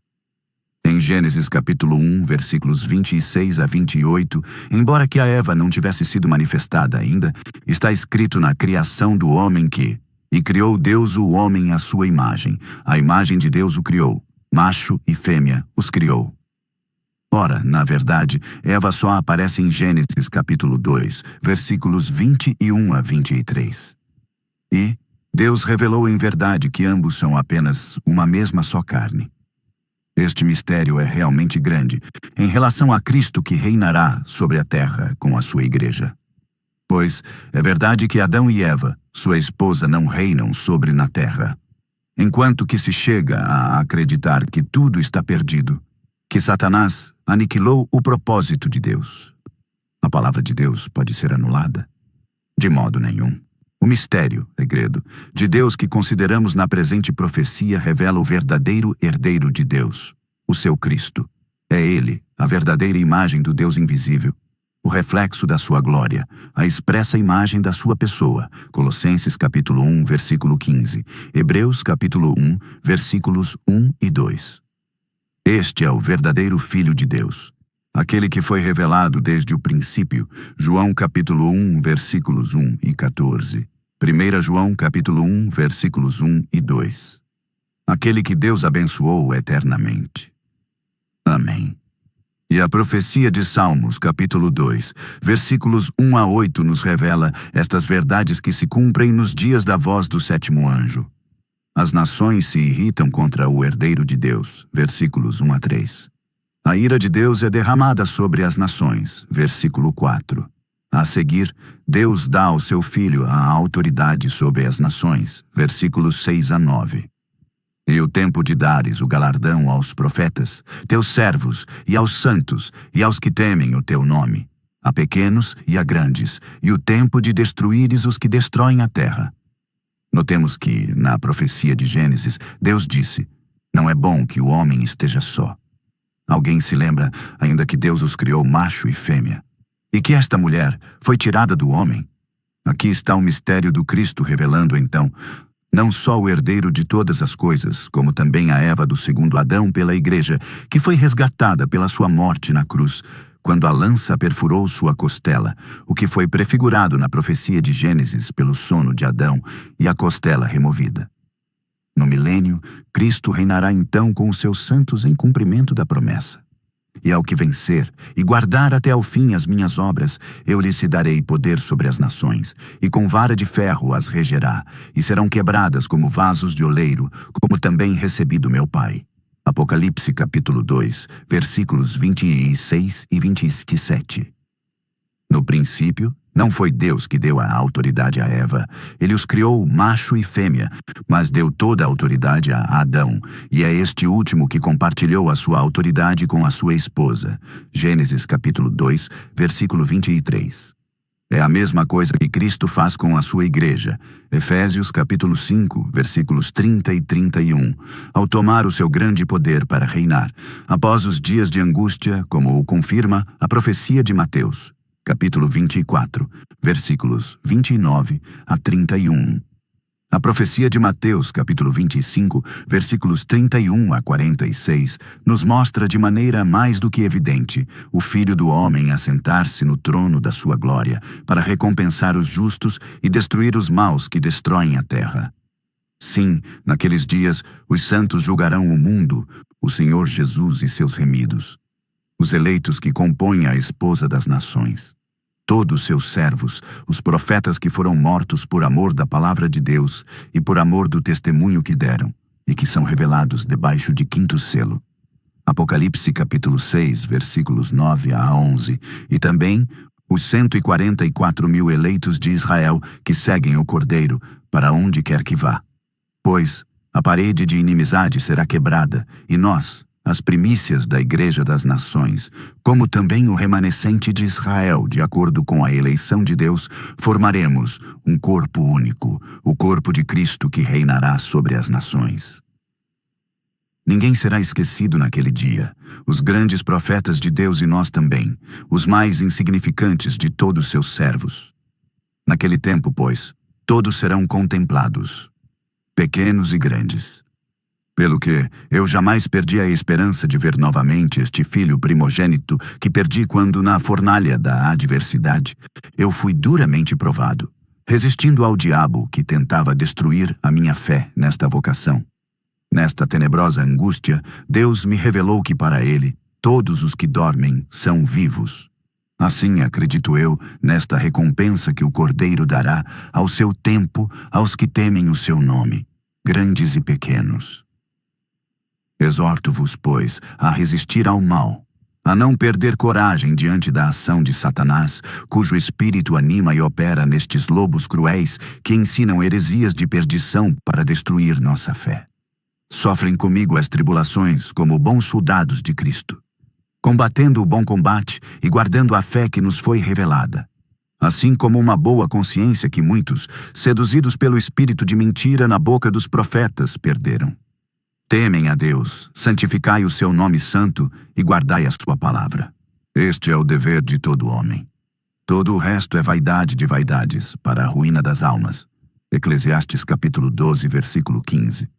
em Gênesis capítulo 1, versículos 26 a 28, embora que a Eva não tivesse sido manifestada ainda, está escrito na criação do homem que: e criou Deus o homem à sua imagem, a imagem de Deus o criou, macho e fêmea os criou. Ora, na verdade, Eva só aparece em Gênesis capítulo 2, versículos 21 a 23. E Deus revelou em verdade que ambos são apenas uma mesma só carne. Este mistério é realmente grande, em relação a Cristo que reinará sobre a terra com a sua igreja. Pois é verdade que Adão e Eva, sua esposa, não reinam sobre na terra. Enquanto que se chega a acreditar que tudo está perdido, que Satanás aniquilou o propósito de Deus. A palavra de Deus pode ser anulada? De modo nenhum. O mistério, segredo, de Deus que consideramos na presente profecia revela o verdadeiro herdeiro de Deus, o seu Cristo. É ele, a verdadeira imagem do Deus invisível, o reflexo da sua glória, a expressa imagem da sua pessoa. Colossenses capítulo 1, versículo 15. Hebreus capítulo 1, versículos 1 e 2. Este é o verdadeiro Filho de Deus, aquele que foi revelado desde o princípio. João capítulo 1, versículos 1 e 14. 1 João capítulo 1, versículos 1 e 2. Aquele que Deus abençoou eternamente. Amém. E a profecia de Salmos capítulo 2, versículos 1 a 8 nos revela estas verdades que se cumprem nos dias da voz do 7º anjo. As nações se irritam contra o herdeiro de Deus, versículos 1 a 3. A ira de Deus é derramada sobre as nações, versículo 4. A seguir, Deus dá ao seu Filho a autoridade sobre as nações, versículos 6 a 9. E o tempo de dares o galardão aos profetas, teus servos, e aos santos, e aos que temem o teu nome, a pequenos e a grandes, e o tempo de destruíres os que destroem a terra. Notemos que, na profecia de Gênesis, Deus disse: não é bom que o homem esteja só. Alguém se lembra ainda que Deus os criou macho e fêmea, e que esta mulher foi tirada do homem? Aqui está o mistério do Cristo revelando, então, não só o herdeiro de todas as coisas, como também a Eva do segundo Adão pela igreja, que foi resgatada pela sua morte na cruz, quando a lança perfurou sua costela, o que foi prefigurado na profecia de Gênesis pelo sono de Adão e a costela removida. No milênio, Cristo reinará então com os seus santos em cumprimento da promessa. E ao que vencer e guardar até ao fim as minhas obras, eu lhes darei poder sobre as nações, e com vara de ferro as regerá, e serão quebradas como vasos de oleiro, como também recebi do meu Pai. Apocalipse capítulo 2, versículos 26 e 27. No princípio, não foi Deus que deu a autoridade a Eva. Ele os criou macho e fêmea, mas deu toda a autoridade a Adão, e é este último que compartilhou a sua autoridade com a sua esposa. Gênesis capítulo 2, versículo 23. É a mesma coisa que Cristo faz com a sua igreja. Efésios capítulo 5, versículos 30 e 31. Ao tomar o seu grande poder para reinar, após os dias de angústia, como o confirma a profecia de Mateus. Capítulo 24, versículos 29 a 31. A profecia de Mateus, capítulo 25, versículos 31 a 46, nos mostra de maneira mais do que evidente o Filho do Homem assentar-se no trono da sua glória, para recompensar os justos e destruir os maus que destroem a terra. Sim, naqueles dias, os santos julgarão o mundo, o Senhor Jesus e seus remidos. Os eleitos que compõem a esposa das nações. Todos seus servos, os profetas que foram mortos por amor da palavra de Deus e por amor do testemunho que deram, e que são revelados debaixo de quinto selo. Apocalipse capítulo 6, versículos 9 a 11, e também os 144.000 eleitos de Israel que seguem o Cordeiro para onde quer que vá. Pois a parede de inimizade será quebrada, e nós, as primícias da Igreja das Nações, como também o remanescente de Israel, de acordo com a eleição de Deus, formaremos um corpo único, o corpo de Cristo que reinará sobre as nações. Ninguém será esquecido naquele dia, os grandes profetas de Deus e nós também, os mais insignificantes de todos seus servos. Naquele tempo, pois, todos serão contemplados, pequenos e grandes. Pelo que eu jamais perdi a esperança de ver novamente este filho primogênito que perdi quando, na fornalha da adversidade, eu fui duramente provado, resistindo ao diabo que tentava destruir a minha fé nesta vocação. Nesta tenebrosa angústia, Deus me revelou que para ele, todos os que dormem são vivos. Assim acredito eu nesta recompensa que o Cordeiro dará ao seu tempo aos que temem o seu nome, grandes e pequenos. Exorto-vos, pois, a resistir ao mal, a não perder coragem diante da ação de Satanás, cujo espírito anima e opera nestes lobos cruéis que ensinam heresias de perdição para destruir nossa fé. Sofrem comigo as tribulações como bons soldados de Cristo, combatendo o bom combate e guardando a fé que nos foi revelada, assim como uma boa consciência que muitos, seduzidos pelo espírito de mentira na boca dos profetas, perderam. Temem a Deus, santificai o seu nome santo e guardai a sua palavra. Este é o dever de todo homem. Todo o resto é vaidade de vaidades, para a ruína das almas. Eclesiastes capítulo 12, versículo 15.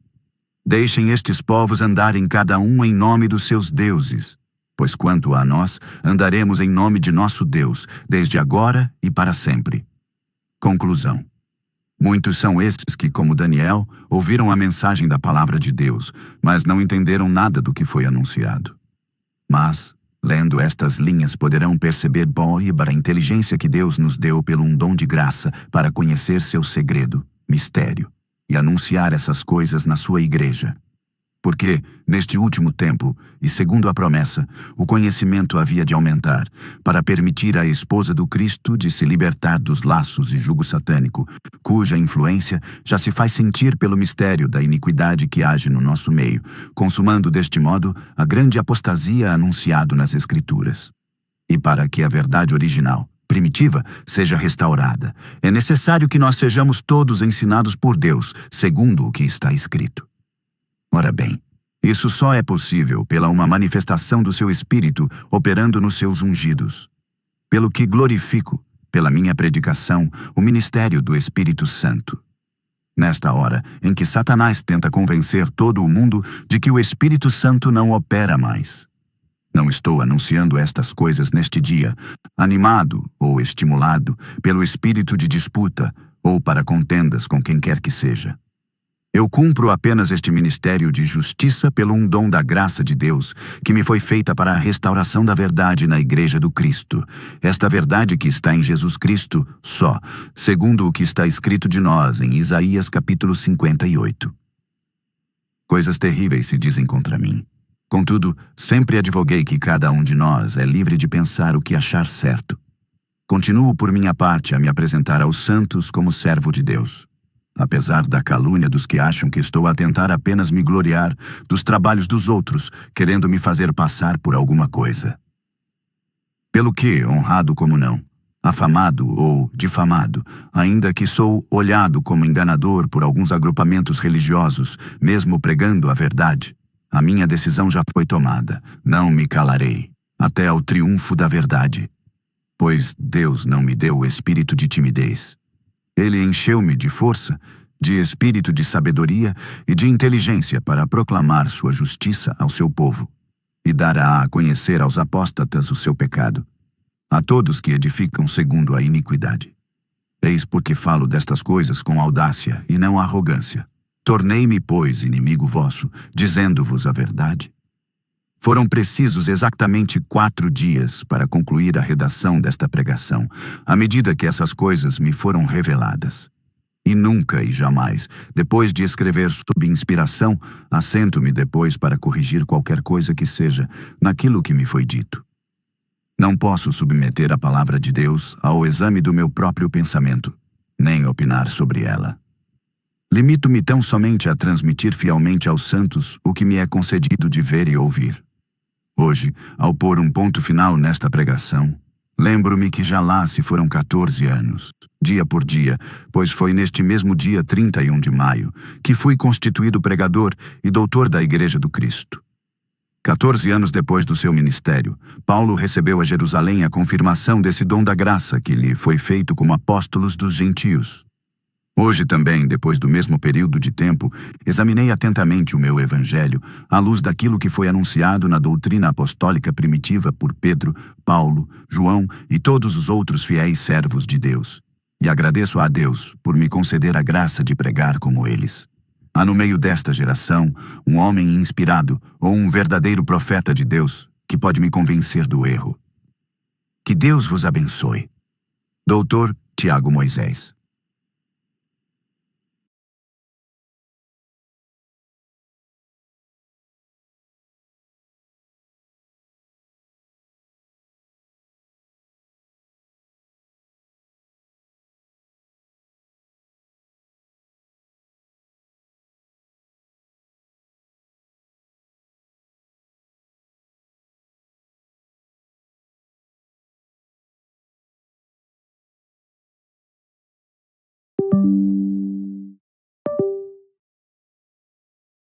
Deixem estes povos andarem cada um em nome dos seus deuses, pois quanto a nós, andaremos em nome de nosso Deus, desde agora e para sempre. Conclusão. Muitos são esses que, como Daniel, ouviram a mensagem da palavra de Deus, mas não entenderam nada do que foi anunciado. Mas, lendo estas linhas, poderão perceber a inteligência que Deus nos deu pelo um dom de graça para conhecer seu segredo, mistério, e anunciar essas coisas na sua igreja. Porque, neste último tempo, e segundo a promessa, o conhecimento havia de aumentar, para permitir à esposa do Cristo de se libertar dos laços e jugo satânico, cuja influência já se faz sentir pelo mistério da iniquidade que age no nosso meio, consumando deste modo a grande apostasia anunciado nas Escrituras. E para que a verdade original, primitiva, seja restaurada, é necessário que nós sejamos todos ensinados por Deus, segundo o que está escrito. Ora bem, isso só é possível pela uma manifestação do seu Espírito operando nos seus ungidos. Pelo que glorifico, pela minha predicação, o ministério do Espírito Santo. nesta hora em que Satanás tenta convencer todo o mundo de que o Espírito Santo não opera mais. Não estou anunciando estas coisas neste dia, animado ou estimulado pelo espírito de disputa ou para contendas com quem quer que seja. Eu cumpro apenas este ministério de justiça pelo um dom da graça de Deus, que me foi feita para a restauração da verdade na Igreja do Cristo. Esta verdade que está em Jesus Cristo só, segundo o que está escrito de nós em Isaías capítulo 58. Coisas terríveis se dizem contra mim. Contudo, sempre advoguei que cada um de nós é livre de pensar o que achar certo. Continuo por minha parte a me apresentar aos santos como servo de Deus. Apesar da calúnia dos que acham que estou a tentar apenas me gloriar dos trabalhos dos outros, querendo me fazer passar por alguma coisa. Pelo que, honrado como não, afamado ou difamado, ainda que sou olhado como enganador por alguns agrupamentos religiosos, mesmo pregando a verdade, a minha decisão já foi tomada. Não me calarei, até ao triunfo da verdade. Pois Deus não me deu o espírito de timidez. Ele encheu-me de força, de espírito de sabedoria e de inteligência para proclamar sua justiça ao seu povo, e dará a conhecer aos apóstatas o seu pecado, a todos que edificam segundo a iniquidade. Eis porque falo destas coisas com audácia e não arrogância. Tornei-me, pois, inimigo vosso, dizendo-vos a verdade. Foram precisos exatamente 4 dias para concluir a redação desta pregação, à medida que essas coisas me foram reveladas. E nunca e jamais, depois de escrever sob inspiração, assento-me depois para corrigir qualquer coisa que seja naquilo que me foi dito. Não posso submeter a palavra de Deus ao exame do meu próprio pensamento, nem opinar sobre ela. Limito-me tão somente a transmitir fielmente aos santos o que me é concedido de ver e ouvir. Hoje, ao pôr um ponto final nesta pregação, lembro-me que já lá se foram 14 anos, dia por dia, pois foi neste mesmo dia 31 de maio que fui constituído pregador e doutor da Igreja do Cristo. 14 anos depois do seu ministério, Paulo recebeu a Jerusalém a confirmação desse dom da graça que lhe foi feito como apóstolos dos gentios. Hoje também, depois do mesmo período de tempo, examinei atentamente o meu evangelho à luz daquilo que foi anunciado na doutrina apostólica primitiva por Pedro, Paulo, João e todos os outros fiéis servos de Deus. E agradeço a Deus por me conceder a graça de pregar como eles. Há no meio desta geração um homem inspirado ou um verdadeiro profeta de Deus que pode me convencer do erro. Que Deus vos abençoe. Doutor Tiago Moisés.